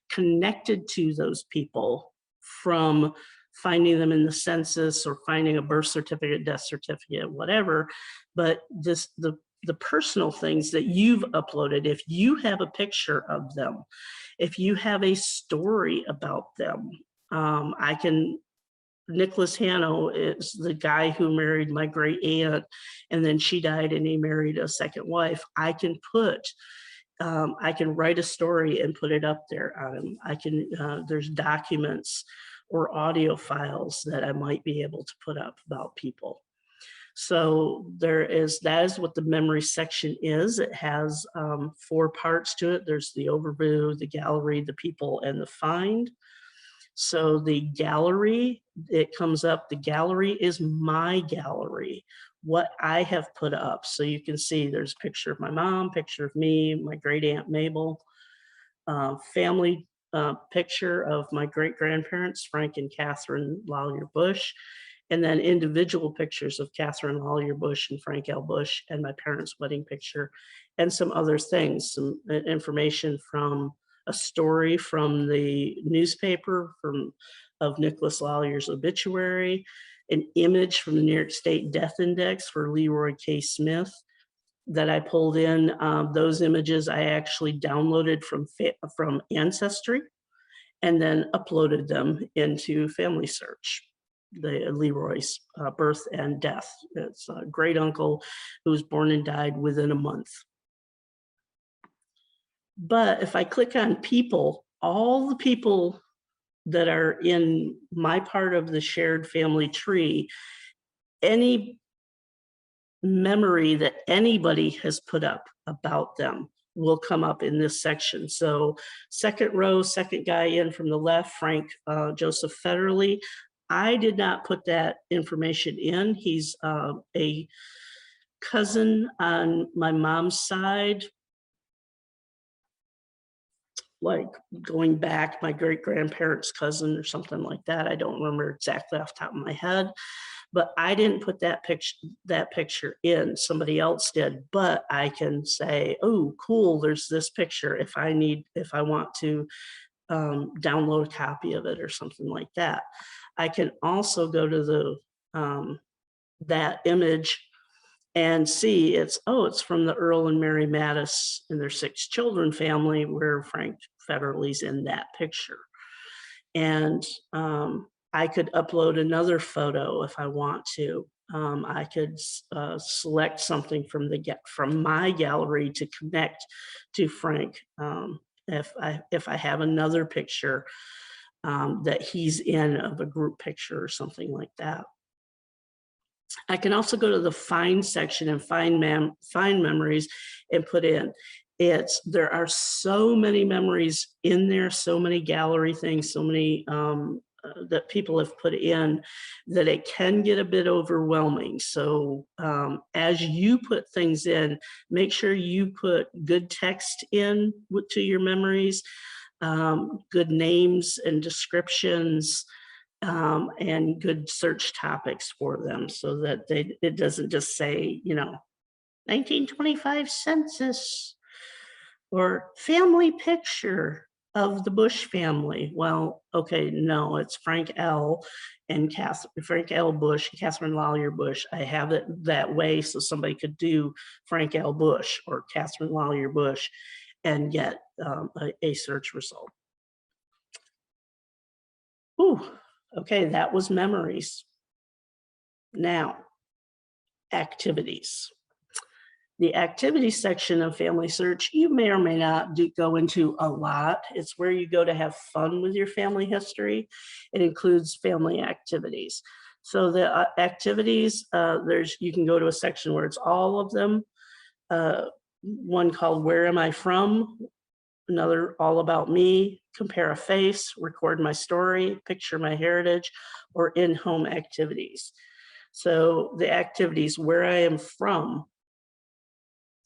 connected to those people from finding them in the census or finding a birth certificate, death certificate, whatever, but the personal things that you've uploaded. If you have a picture of them, if you have a story about them, Nicholas Hanno is the guy who married my great aunt, and then she died and he married a second wife. I can write a story and put it up there on him. There's documents or audio files that I might be able to put up about people. So that is what the memory section is. It has 4 parts to it. There's the overview, the gallery, the people, and the find. So the gallery, it comes up, the gallery is my gallery, what I have put up. So you can see there's a picture of my mom, picture of me, my great aunt Mabel, family picture of my great grandparents, Frank and Catherine Lollier Bush, and then individual pictures of Catherine Lollier Bush and Frank L. Bush, and my parents' wedding picture, and some other things, some information from a story from the newspaper of Nicholas Lollier's obituary, an image from the New York State Death Index for Leroy K. Smith, that I pulled in. Those images I actually downloaded from Ancestry and then uploaded them into Familysearch, the Leroy's birth and death. It's a great uncle who was born and died within a month. But if I click on people, all the people that are in my part of the shared family tree, any memory that anybody has put up about them will come up in this section. So second row, second guy in from the left, Frank Joseph Federley. I did not put that information in. He's a cousin on my mom's side, like going back, my great-grandparents' cousin or something like that. I don't remember exactly off the top of my head, but I didn't put that picture in. Somebody else did, but I can say, oh, cool, there's this picture if I want to download a copy of it or something like that. I can also go to the that image and see it's from the Earl and Mary Mattis and their 6 children family, where Frank Federley's in that picture. And I could upload another photo if I want to. I could select something from my gallery to connect to Frank if I have another picture that he's in of a group picture or something like that. I can also go to the find section and find memories and put in. There are so many memories in there, so many gallery things, so many that people have put in, that it can get a bit overwhelming. So as you put things in, make sure you put good text in to your memories, good names and descriptions, and good search topics for them, so that it doesn't just say, 1925 census or family picture of the Bush family. Well, okay, no, it's Frank L. and Frank L. Bush, Catherine Lawyer Bush. I have it that way so somebody could do Frank L. Bush or Catherine Lawyer Bush and get a search result. Ooh. Okay, that was memories. Now, activities. The activities section of Familysearch, you may or may not go into a lot. It's where you go to have fun with your family history. It includes family activities. So the activities, you can go to a section where it's all of them. One called Where Am I From? Another All About Me, Compare a Face, Record My Story, Picture My Heritage, or In-Home Activities. So the activities, Where I Am From.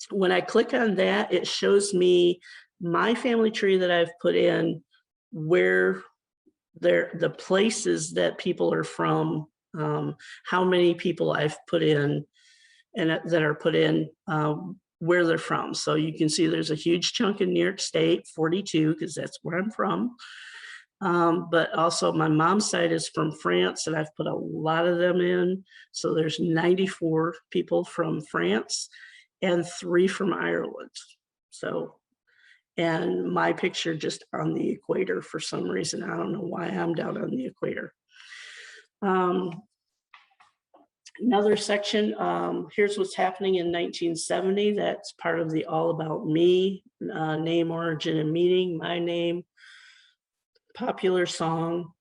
When I click on that, it shows me my family tree that I've put in, where the places that people are from, how many people I've put in and that are put in, where they're from. So you can see there's a huge chunk in New York State, 42, because that's where I'm from. But also my mom's side is from France, and I've put a lot of them in. So there's 94 people from France and 3 from Ireland. So, and my picture just on the equator for some reason. I don't know why I'm down on the equator. Another section, here's what's happening in 1970. That's part of the All About Me, name, origin, and meaning, my name, popular song,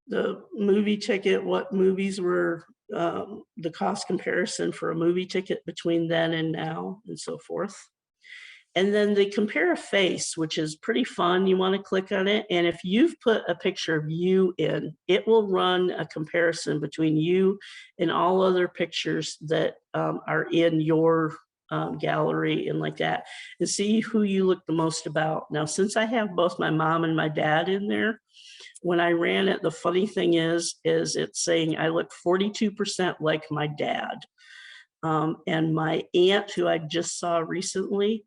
the movie ticket, what movies were, the cost comparison for a movie ticket between then and now, and so forth. And then they compare a face, which is pretty fun. You want to click on it. And if you've put a picture of you in, it will run a comparison between you and all other pictures that are in your gallery and like that, and see who you look the most about. Now, since I have both my mom and my dad in there, when I ran it, the funny thing is it's saying I look 42% like my dad. And my aunt, who I just saw recently,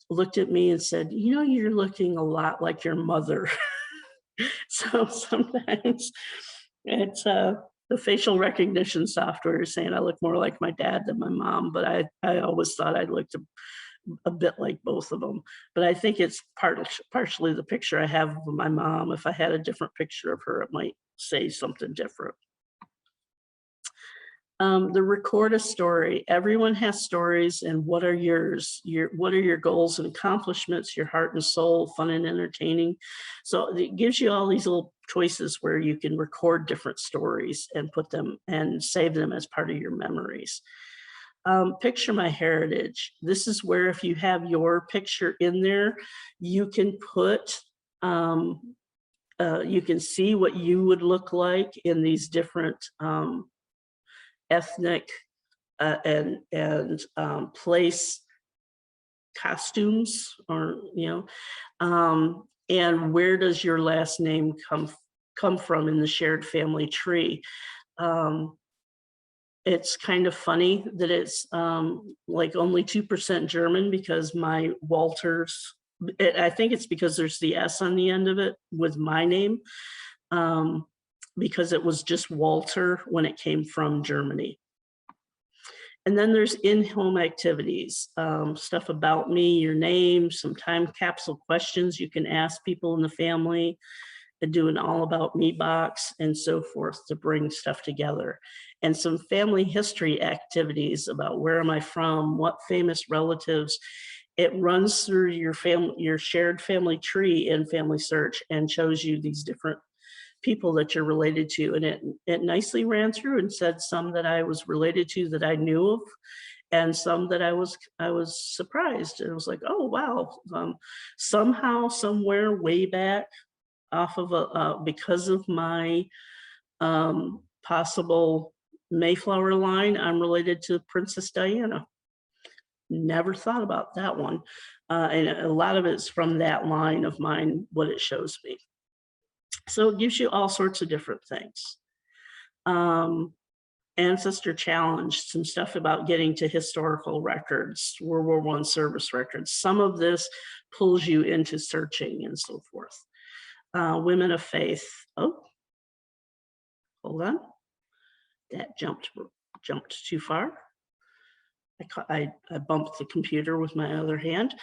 looked at me and said, you're looking a lot like your mother. So sometimes it's the facial recognition software is saying I look more like my dad than my mom, but I always thought I looked a bit like both of them. But I think it's partially the picture I have of my mom. If I had a different picture of her, it might say something different. The record a story. Everyone has stories, and what are yours? What are your goals and accomplishments, your heart and soul, fun and entertaining? So it gives you all these little choices where you can record different stories and put them and save them as part of your memories. Picture my heritage. This is where if you have your picture in there, you can put, you can see what you would look like in these different ethnic and place costumes, or and where does your last name come from in the shared family tree. It's kind of funny that it's like only 2% German, because my Walters, I think it's because there's the S on the end of it with my name, because it was just Walter when it came from Germany. And then there's in-home activities, stuff about me, your name, some time capsule questions you can ask people in the family, and do an all about me box and so forth to bring stuff together. And some family history activities about where am I from, what famous relatives. It runs through your shared family tree in Familysearch and shows you these different people that you're related to. And it nicely ran through and said some that I was related to that I knew of, and some that I was surprised. It was like, oh, wow. Somehow, somewhere way back off of because of my possible Mayflower line, I'm related to Princess Diana. Never thought about that one. And a lot of it's from that line of mine, what it shows me. So it gives you all sorts of different things. Ancestor Challenge, some stuff about getting to historical records, World War I service records. Some of this pulls you into searching and so forth. Women of Faith. Oh, hold on. That jumped too far. I bumped the computer with my other hand.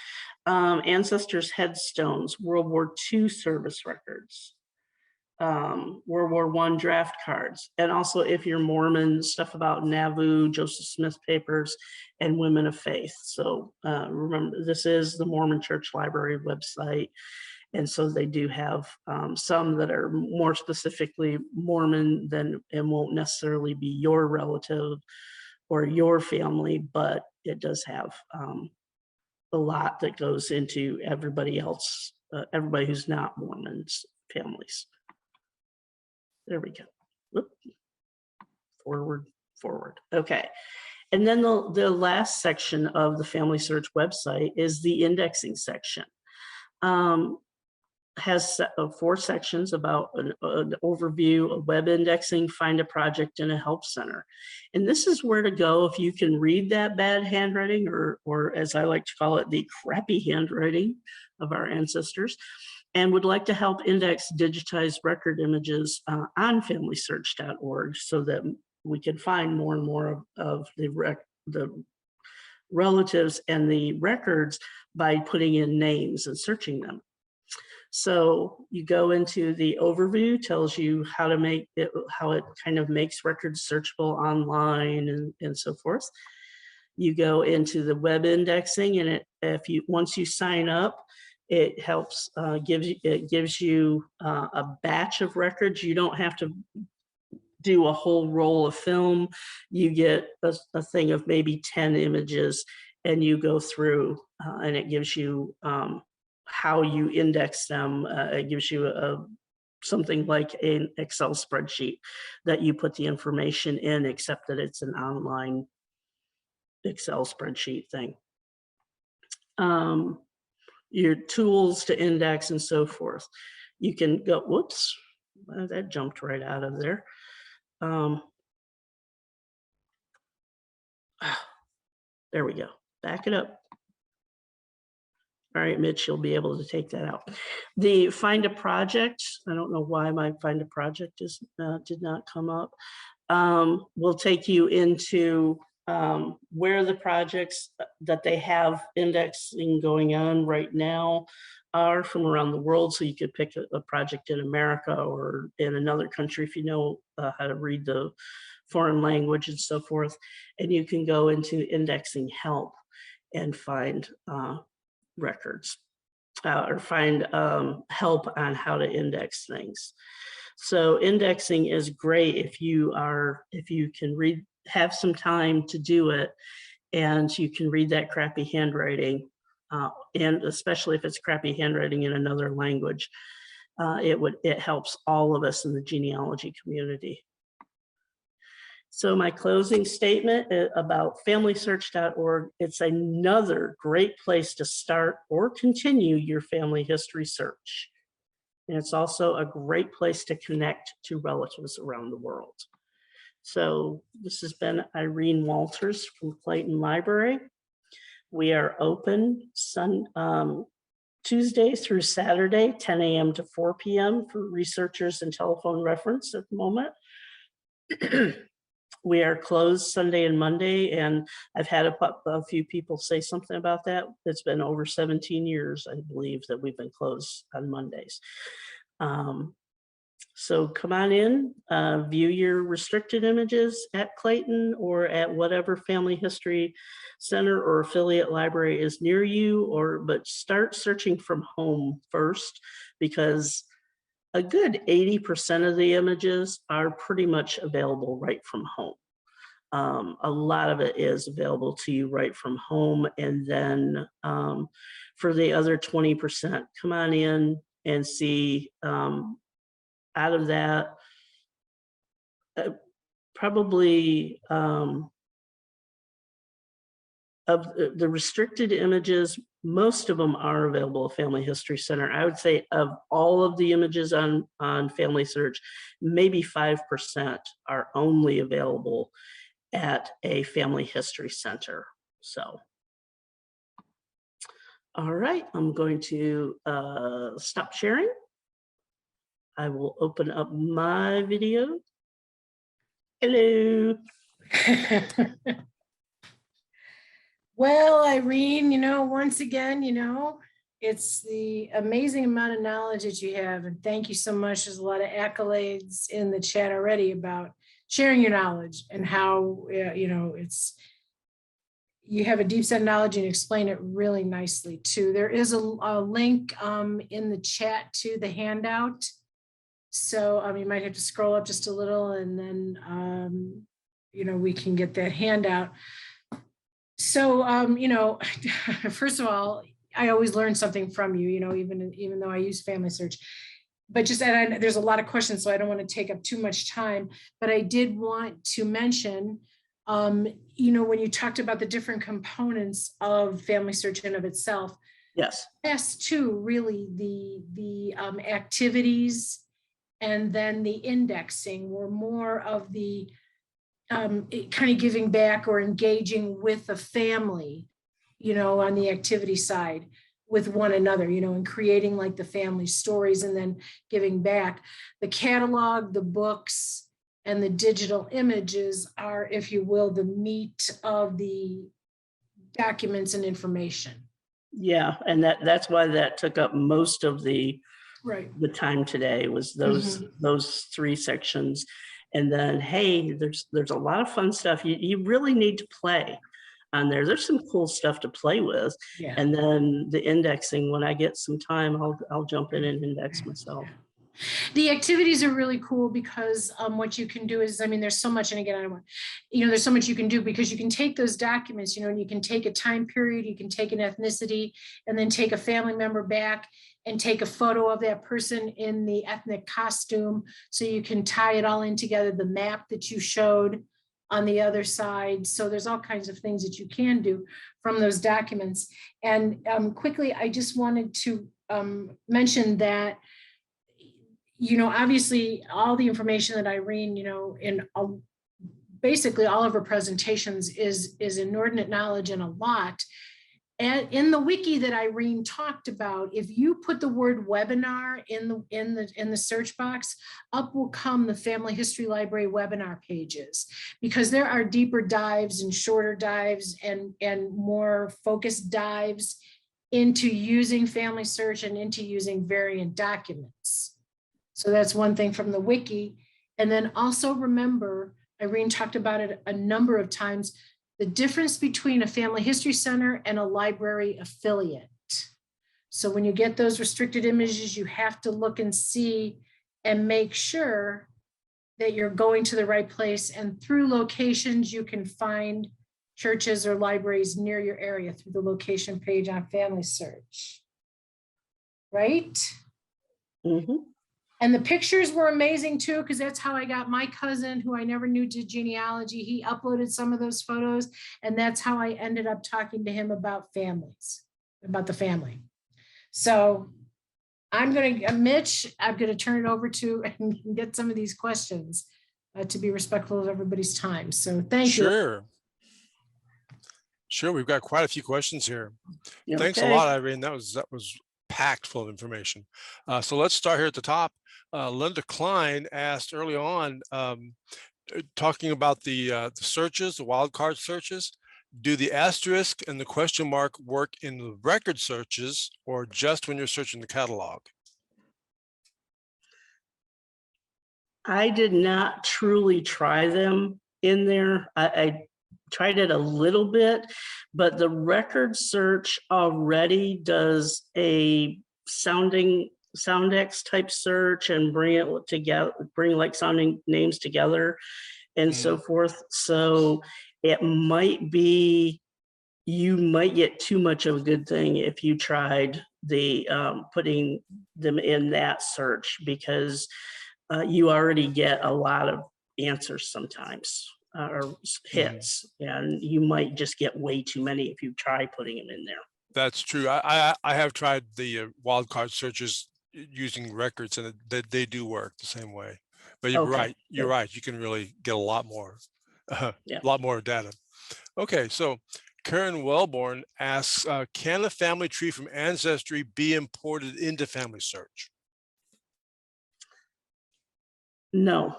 Ancestors' headstones, World War II service records, World War I draft cards, and also if you're Mormon, stuff about Nauvoo, Joseph Smith papers, and Women of Faith. So remember, this is the Mormon Church Library website. And so they do have some that are more specifically Mormon and won't necessarily be your relative or your family, but it does have a lot that goes into everybody else, everybody who's not Mormon's families. There we go. Whoop. Forward. Okay. And then the last section of the Familysearch website is the indexing section. Has 4 sections about an overview of web indexing, find a project, and a help center. And this is where to go if you can read that bad handwriting, or as I like to call it, the crappy handwriting of our ancestors, and would like to help index digitized record images on Familysearch.org so that we can find more and more of the relatives and the records by putting in names and searching them. So you go into the overview, tells you how to make it, how it kind of makes records searchable online and so forth. You go into the web indexing, and once you sign up, it helps gives you a batch of records. You don't have to do a whole roll of film. You get a thing of maybe 10 images, and you go through, and it gives you how you index them. It gives you something like an Excel spreadsheet that you put the information in, except that it's an online Excel spreadsheet thing. Your tools to index and so forth. You can go, whoops, that jumped right out of there. There we go, back it up. All right, Mitch, you'll be able to take that out. The find a project, I don't know why my find a project did not come up. will take you into where the projects that they have indexing going on right now are from around the world. So you could pick a project in America or in another country if you know how to read the foreign language and so forth. And you can go into indexing help and find records or find help on how to index things. So indexing is great if you can have some time to do it, and you can read that crappy handwriting, and especially if it's crappy handwriting in another language, it helps all of us in the genealogy community. So my closing statement about Familysearch.org, it's another great place to start or continue your family history search. And it's also a great place to connect to relatives around the world. So this has been Irene Walters from Clayton Library. We are open Tuesday through Saturday, 10 a.m. to 4 p.m. for researchers and telephone reference at the moment. We are closed Sunday and Monday, and I've had a few people say something about that. It's been over 17 years, I believe, that we've been closed on Mondays. So come on in, view your restricted images at Clayton or at whatever family history center or affiliate library is near you, but start searching from home first, because a good 80% of the images are pretty much available right from home. A lot of it is available to you right from home. And then for the other 20%, come on in and see out of that, probably of the restricted images, most of them are available at Family History Center. I would say of all of the images on Family Search, maybe 5% are only available at a Family History Center. So, all right, I'm going to stop sharing. I will open up my video. Hello. Well, Irene, once again, it's the amazing amount of knowledge that you have. And thank you so much. There's a lot of accolades in the chat already about sharing your knowledge and how, you have a deep set of knowledge and explain it really nicely too. There is a link in the chat to the handout. So you might have to scroll up just a little, and then, we can get that handout. So, first of all, I always learn something from you, even though I use Family Search. But there's a lot of questions, so I don't want to take up too much time. But I did want to mention, when you talked about the different components of Family Search in of itself. Yes. Yes, too, really, the activities and then the indexing were more of the kind of giving back or engaging with the family, on the activity side with one another, and creating like the family stories and then giving back. The catalog, the books, and the digital images are, if you will, the meat of the documents and information. Yeah, and that's why that took up most of the time today, was those three sections. And then, hey, there's a lot of fun stuff. You really need to play on there. There's some cool stuff to play with. Yeah. And then the indexing, when I get some time, I'll jump in and index myself. The activities are really cool because what you can do is, there's so much, and again, I don't want, there's so much you can do, because you can take those documents, and you can take a time period, you can take an ethnicity, and then take a family member back and take a photo of that person in the ethnic costume. So you can tie it all in together, the map that you showed on the other side. So there's all kinds of things that you can do from those documents. And quickly, I just wanted to mention that, obviously all the information that Irene, in basically all of her presentations is inordinate knowledge and a lot. And in the wiki that Irene talked about, if you put the word webinar in the search box, up will come the Family History Library webinar pages, because there are deeper dives and shorter dives and more focused dives into using Family Search and into using variant documents. So that's one thing from the wiki. And then also remember, Irene talked about it a number of times, the difference between a family history center and a library affiliate. So when you get those restricted images, you have to look and see and make sure that you're going to the right place, and through locations, you can find churches or libraries near your area through the location page on Family Search. Right? Mm-hmm. And the pictures were amazing too, because that's how I got my cousin, who I never knew did genealogy. He uploaded some of those photos, and that's how I ended up talking to him about families, about the family. So I'm going to, Mitch, I'm going to turn it over to and get some of these questions to be respectful of everybody's time. So thank you. Sure, we've got quite a few questions here. Okay. Thanks a lot, Irene. That was packed full of information. So let's start here at the top. Linda Klein asked early on, talking about the searches, the wildcard searches. Do the asterisk and the question mark work in the record searches, or just when you're searching the catalog? I did not truly try them in there. I tried it a little bit, but the record search already does a Soundex type search and bring it together, bring like sounding names together and so forth. So it might be, you might get too much of a good thing if you tried the putting them in that search, because you already get a lot of answers sometimes, or hits, and you might just get way too many if you try putting them in there. That's true. I have tried the wildcard searches using records, and they do work the same way. But you're right. You're right. You can really get a lot more, a lot more data. Okay, so Karen Wellborn asks, can a family tree from Ancestry be imported into Family Search? No.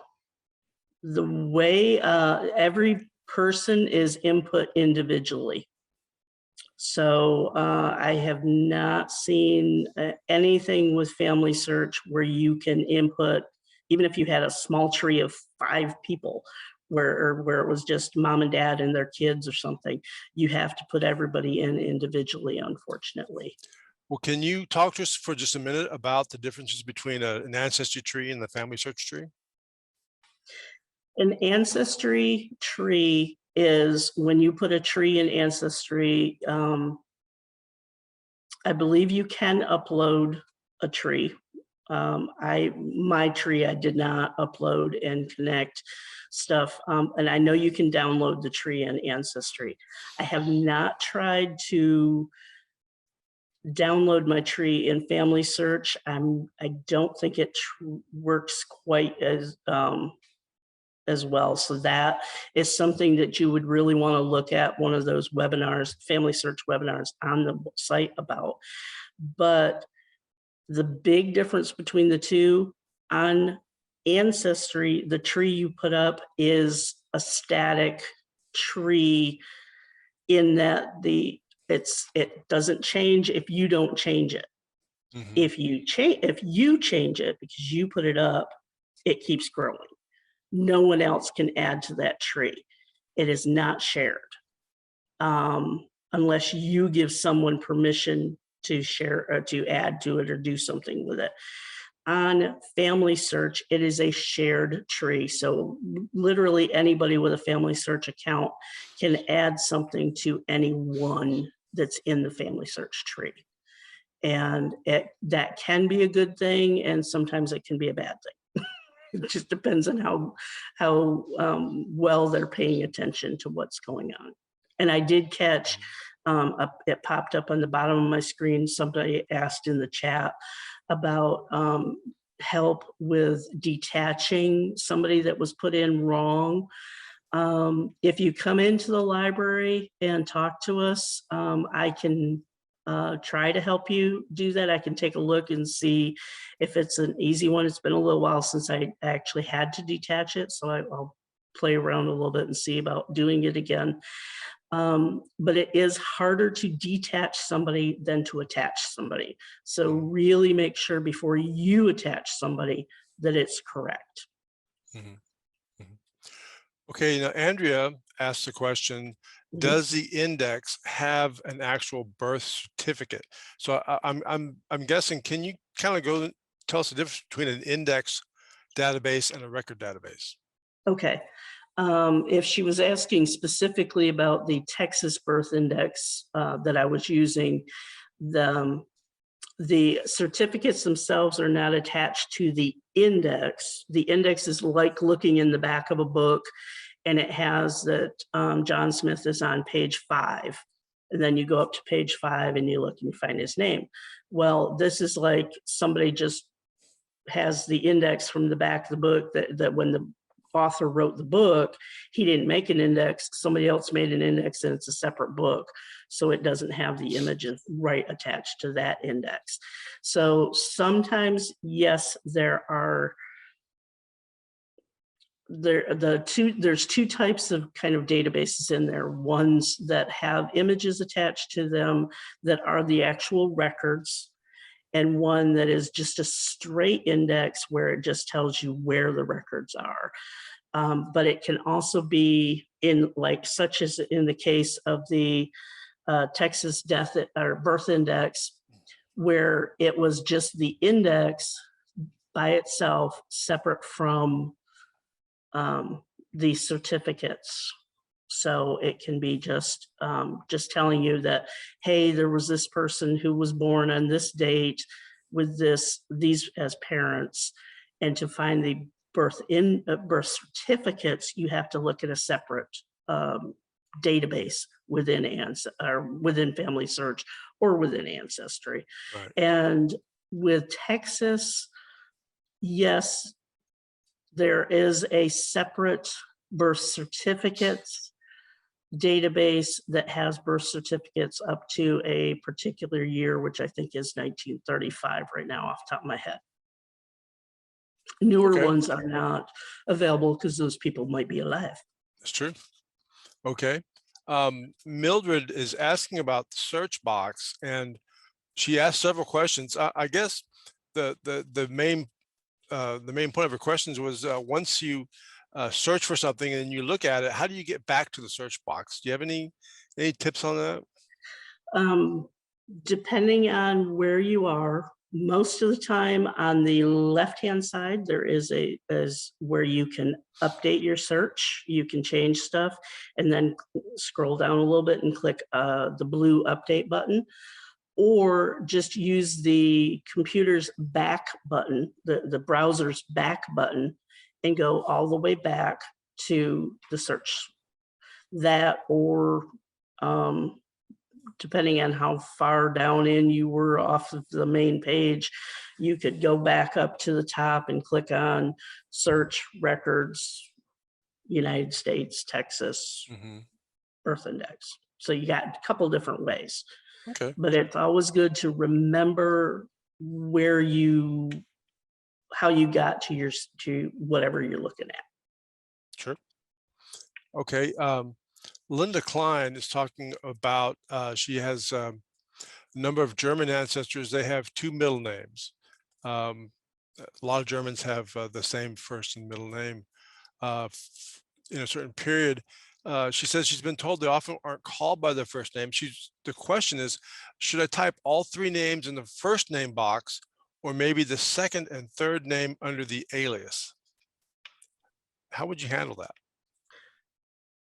The way every person is input individually. So I have not seen anything with Family Search where you can input, even if you had a small tree of 5 people, where it was just mom and dad and their kids or something, you have to put everybody in individually, unfortunately. Well, can you talk to us for just a minute about the differences between an ancestry tree and the Family Search tree? An ancestry tree is when you put a tree in Ancestry, I believe you can upload a tree. My tree, I did not upload and connect stuff. And I know you can download the tree in Ancestry. I have not tried to download my tree in Family Search. I don't think it works quite as well. So that is something that you would really want to look at one of those webinars, Family Search webinars on the site about. But the big difference between the two, on Ancestry, the tree you put up is a static tree in that it doesn't change if you don't change it. If you change it because you put it up, it keeps growing. No one else can add to that tree. It is not shared unless you give someone permission to share or to add to it or do something with it. On Family Search, it is a shared tree. So literally anybody with a Family Search account can add something to anyone that's in the Family Search tree. And that can be a good thing, and sometimes it can be a bad thing. It just depends on how well they're paying attention to what's going on. And I did catch, it popped up on the bottom of my screen, somebody asked in the chat about help with detaching somebody that was put in wrong. If you come into the library and talk to us, I can try to help you do that. I can take a look and see if it's an easy one. It's been a little while since I actually had to detach it, so I'll play around a little bit and see about doing it again. But it is harder to detach somebody than to attach somebody. So really make sure before you attach somebody that it's correct. Okay, now Andrea asked the question, does the index have an actual birth certificate? So I'm guessing, can you kind of go tell us the difference between an index database and a record database? Okay. If she was asking specifically about the Texas birth index that I was using, the certificates themselves are not attached to the index. The index is like looking in the back of a book, and it has that John Smith is on page 5. And then you go up to page 5 and you look and you find his name. Well, this is like somebody just has the index from the back of the book that when the author wrote the book, he didn't make an index, somebody else made an index, and it's a separate book. So it doesn't have the images right attached to that index. So sometimes, yes, there's two types of kind of databases in there. Ones that have images attached to them that are the actual records, and one that is just a straight index where it just tells you where the records are. But it can also be in, like, such as in the case of the Texas death or birth index, where it was just the index by itself, separate from the certificates. So it can be just telling you that, hey, there was this person who was born on this date with these as parents, and to find the birth certificates, you have to look at a separate database within Familysearch or within Ancestry. Right. And with Texas, yes, there is a separate birth certificates database that has birth certificates up to a particular year, which I think is 1935 right now off the top of my head. Newer ones are not available because those people might be alive. That's true. Okay. Mildred is asking about the search box, and she asked several questions. I guess the main point of her questions was once you search for something and you look at it, how do you get back to the search box? Do you have any tips on that? Depending on where you are, most of the time on the left-hand side, there is where you can update your search. You can change stuff, and then scroll down a little bit and click the blue update button, or just use the computer's back button, the browser's back button, and go all the way back to the search. That, or depending on how far down in you were off of the main page, you could go back up to the top and click on search records, United States, Texas, birth index. So you got a couple different ways. Okay. But it's always good to remember how you got to whatever you're looking at. Sure. Okay. Linda Klein is talking about, she has a number of German ancestors. They have 2 middle names. A lot of Germans have the same first and middle name. In a certain period, she says she's been told they often aren't called by their first name. The question is, should I type all 3 names in the first name box, or maybe the second and third name under the alias? How would you handle that?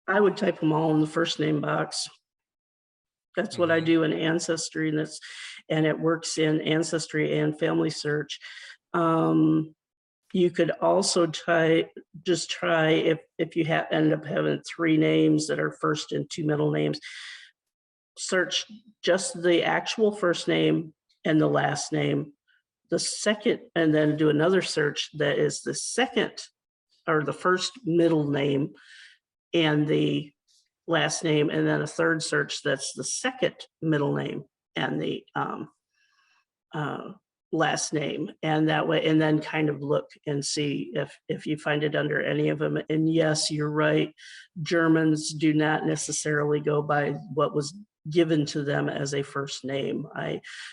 I would type them all in the first name box. That's what I do in Ancestry, and it works in Ancestry and Familysearch. You could also try if you end up having 3 names that are first and 2 middle names, search just the actual first name and the last name, the second, and then do another search that is the second or the first middle name and the last name, and then a third search that's the second middle name and the last name, and that way, and then kind of look and see if you find it under any of them. And yes, you're right, Germans do not necessarily go by what was given to them as a first name.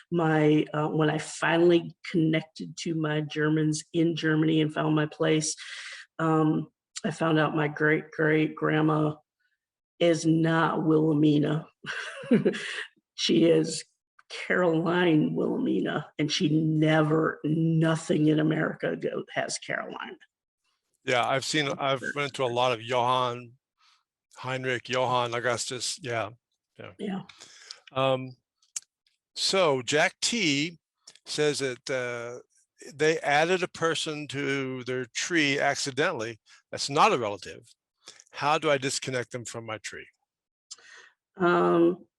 When I finally connected to my Germans in Germany and found my place, I found out my great grandma is not Wilhelmina. She is Caroline Wilhelmina, and nothing in America has Caroline. Yeah, I've run into a lot of Johann, Heinrich, Johann, Augustus. Yeah. So Jack T says that they added a person to their tree accidentally. That's not a relative. How do I disconnect them from my tree?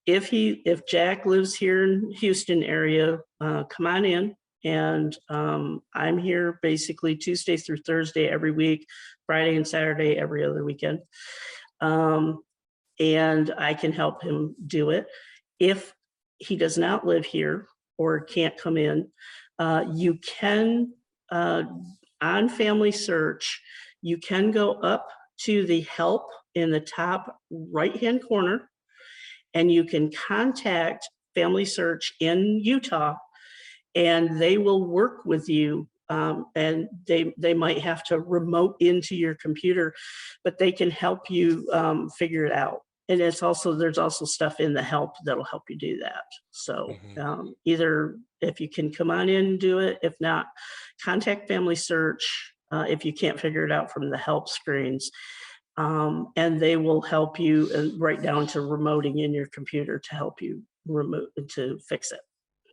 If Jack lives here in Houston area, come on in, and I'm here basically Tuesday through Thursday every week, Friday and Saturday every other weekend, and I can help him do it. If he does not live here or can't come in, you can on Family Search, you can go up to the help in the top right-hand corner, and you can contact Family Search in Utah, and they will work with you. And they might have to remote into your computer, but they can help you figure it out. And there's also stuff in the help that'll help you do that. So either if you can come on in and do it, if not, contact Family Search if you can't figure it out from the help screens. And they will help you right down to remoting in your computer to help you to fix it.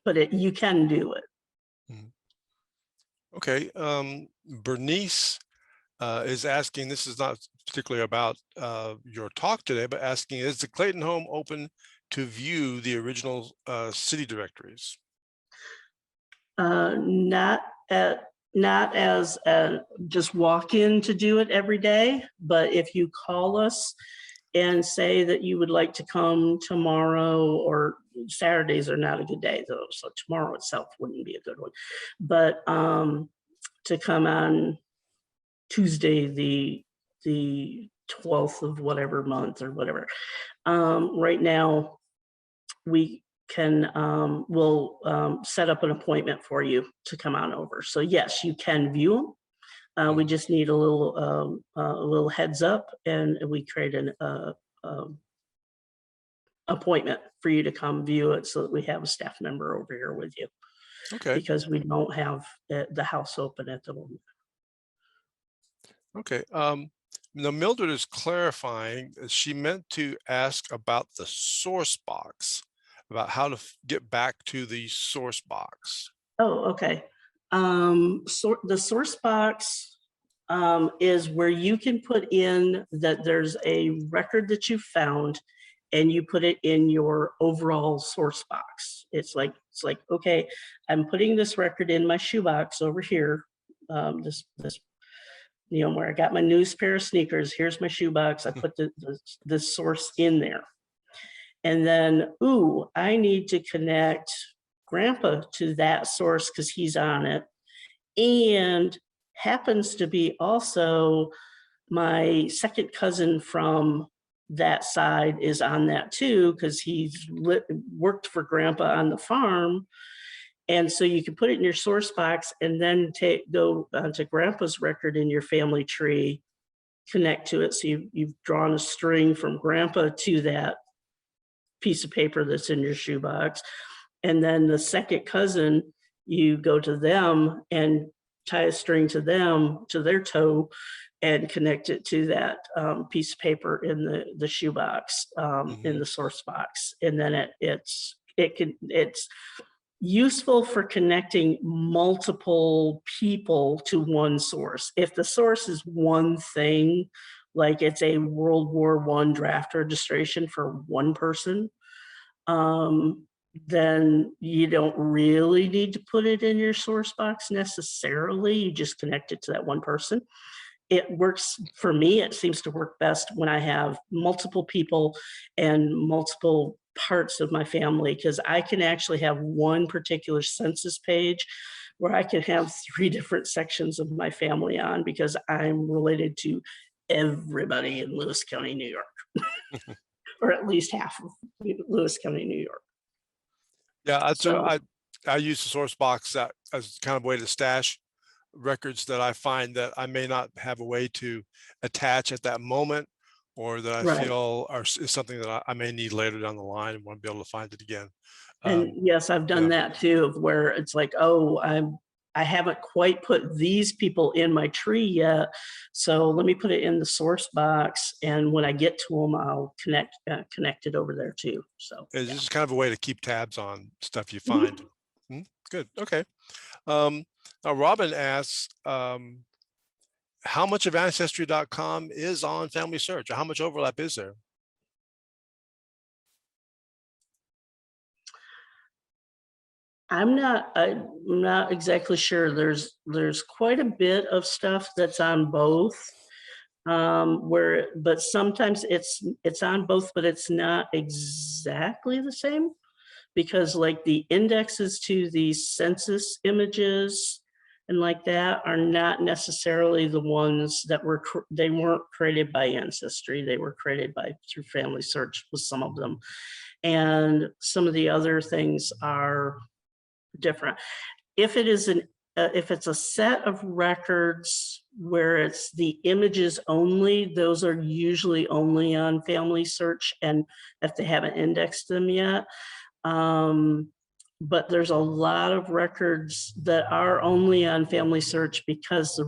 But you can do it. Okay. Bernice is asking, this is not particularly about your talk today, but asking, is the Clayton home open to view the original city directories? Not as just walk in to do it every day, but if you call us and say that you would like to come tomorrow, or Saturdays are not a good day though, so tomorrow itself wouldn't be a good one, but to come on Tuesday, the 12th of whatever month or whatever. Right now, we can we'll set up an appointment for you to come on over. So yes, you can view them. We just need a little heads up, and we create an appointment for you to come view it, so that we have a staff member over here with you. Okay. Because we don't have the house open at the moment. Okay. Now Mildred is clarifying, she meant to ask about the source box, about how to get back to the source box. Oh, okay. So the source box is where you can put in that there's a record that you found, and you put it in your overall source box. It's like, okay, I'm putting this record in my shoebox over here. This where I got my newest pair of sneakers. Here's my shoebox. I put the source in there. And then, I need to connect Grandpa to that source because he's on it. And happens to be also my second cousin from that side is on that too, because he's worked for Grandpa on the farm. And so you can put it in your source box and then go to Grandpa's record in your family tree, connect to it. So you've drawn a string from Grandpa to that piece of paper that's in your shoebox. And then the second cousin, you go to them and tie a string to them, to their toe, and connect it to that piece of paper in the shoebox, in the source box. And then it's useful for connecting multiple people to one source. If the source is one thing, like it's a World War I draft registration for one person, then you don't really need to put it in your source box necessarily. You just connect it to that one person. it works for me. It seems to work best when I have multiple people and multiple parts of my family, because I can actually have one particular census page where I can have 3 different sections of my family on, because I'm related to everybody in Lewis County, New York, or at least half of Lewis County, New York. Yeah, So, I use the source box as kind of a way to stash records that I find that I may not have a way to attach at that moment, or that I right. feel is something that I may need later down the line and want to be able to find it again. And yes, I've done yeah. that too, of where it's like, oh, I haven't quite put these people in my tree yet, so let me put it in the source box, and when I get to them, I'll connect it over there too. So It's yeah. just kind of a way to keep tabs on stuff you Mhm. find. Good. Okay. Now Robin asks, how much of Ancestry.com is on Family Search, or how much overlap is there? I'm not exactly sure. There's quite a bit of stuff that's on both, but sometimes it's on both, but it's not exactly the same, because like the indexes to the census images and like that are not necessarily the ones that they weren't created by Ancestry. They were created through Family Search with some of them, and some of the other things are different. If it is if it's a set of records where it's the images only, those are usually only on Family Search, and if they haven't indexed them yet. But there's a lot of records that are only on Family Search, because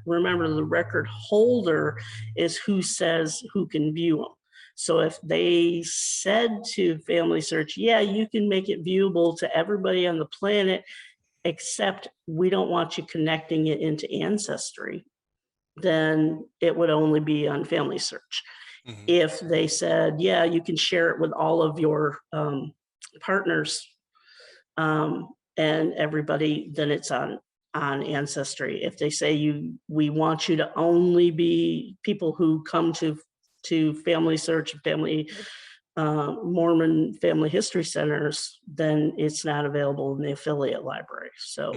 remember, the record holder is who says who can view them. So if they said to Family Search, yeah, you can make it viewable to everybody on the planet, except we don't want you connecting it into Ancestry, then it would only be on Family Search. If they said, yeah, you can share it with all of your partners and everybody, then it's on Ancestry. If they say we want you to only be people who come to Family Search, Mormon Family History Centers, then it's not available in the affiliate library. So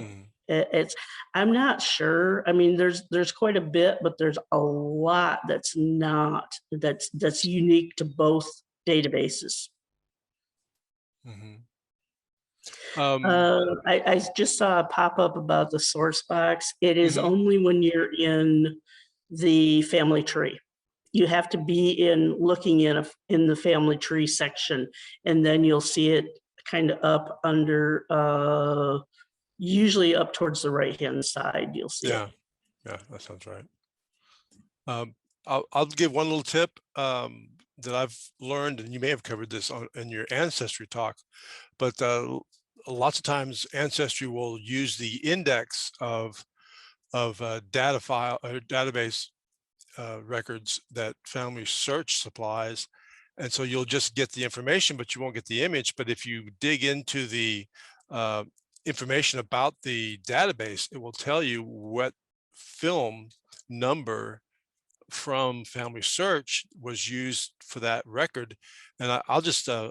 I'm not sure. I mean, there's quite a bit, but there's a lot that's unique to both databases. I just saw a pop-up about the source box. It is only when you're in the family tree. You have to be looking in the family tree section, and then you'll see it kind of up under, usually up towards the right-hand side. You'll see it. Yeah, that sounds right. I'll give one little tip that I've learned, and you may have covered this in your Ancestry talk, but lots of times Ancestry will use the index of data file or database records that Family Search supplies, and so you'll just get the information, but you won't get the image. But if you dig into the information about the database, it will tell you what film number from Family Search was used for that record. And I'll just go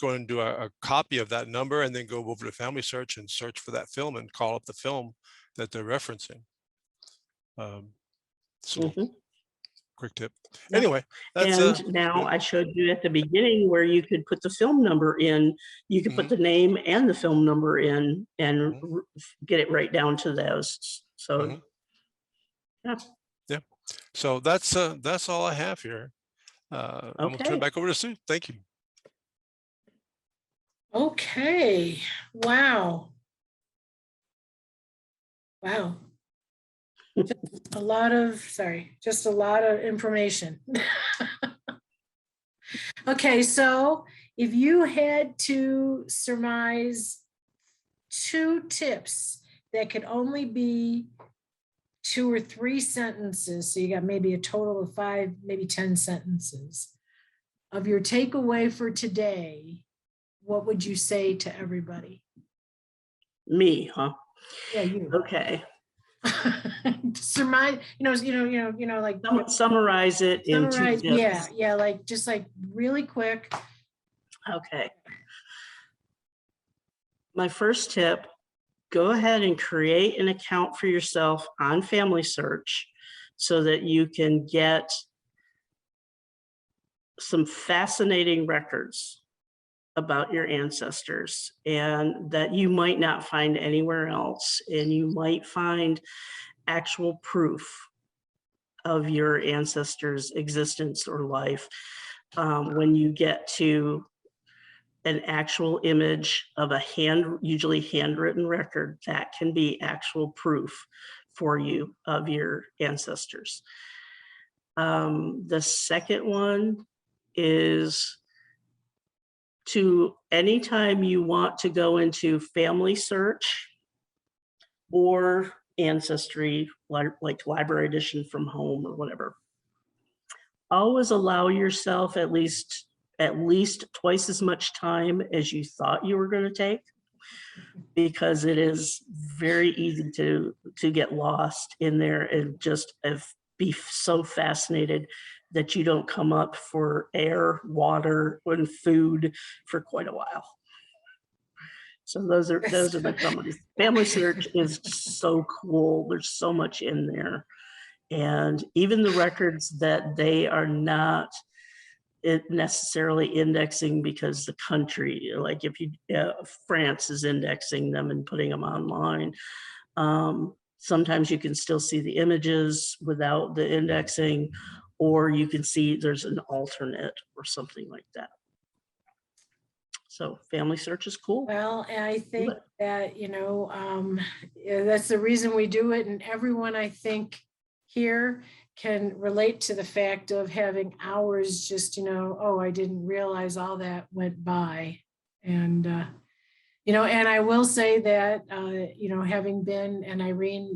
and do a copy of that number, and then go over to Family Search and search for that film and call up the film that they're referencing. So quick tip. Anyway, that's now I showed you at the beginning where you could put the film number in. You could put the name and the film number in, and get it right down to those. So yeah. So that's all I have here. I'm gonna turn it back over to Sue. Thank you. Okay. Wow. Just a lot of information. Okay, so if you had to surmise 2 tips that could only be 2 or 3 sentences, so you got maybe a total of 5, maybe 10 sentences of your takeaway for today, what would you say to everybody? Me, huh? Yeah, you. Okay. Surmise, like Summarize it into summarize. tips. Yeah, like just like really quick. Okay. My first tip, go ahead and create an account for yourself on Familysearch so that you can get some fascinating records about your ancestors and that you might not find anywhere else. And you might find actual proof of your ancestors' existence or life when you get to an actual image of a usually handwritten record. That can be actual proof for you of your ancestors. The second one is to anytime you want to go into Familysearch or Ancestry, like Library Edition from home or whatever, always allow yourself at least twice as much time as you thought you were going to take, because it is very easy to get lost in there and just be so fascinated that you don't come up for air, water, and food for quite a while. So those are the summaries. Familysearch is so cool. There's so much in there. And even the records that they are not necessarily indexing because the country, like if France is indexing them and putting them online, sometimes you can still see the images without the indexing, or you can see there's an alternate or something like that. So Familysearch is cool. Well, and I think that, that's the reason we do it. And everyone, I think, here can relate to the fact of having hours just, oh, I didn't realize all that went by. And, and I will say that, having been, and Irene,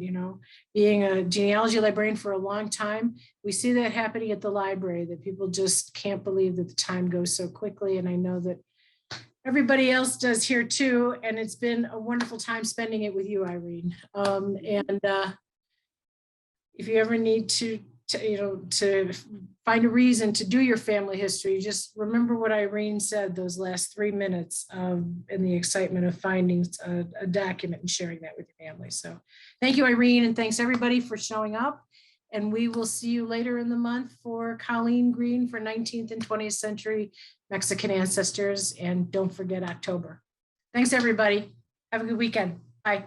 being a genealogy librarian for a long time, we see that happening at the library, that people just can't believe that the time goes so quickly. And I know that everybody else does here too. And it's been a wonderful time spending it with you, Irene. If you ever need to find a reason to do your family history, just remember what Irene said those last 3 minutes in the excitement of finding a document and sharing that with your family. So thank you, Irene, and thanks everybody for showing up. And we will see you later in the month for Colleen Green for 19th and 20th century Mexican ancestors. And don't forget October. Thanks, everybody. Have a good weekend. Bye.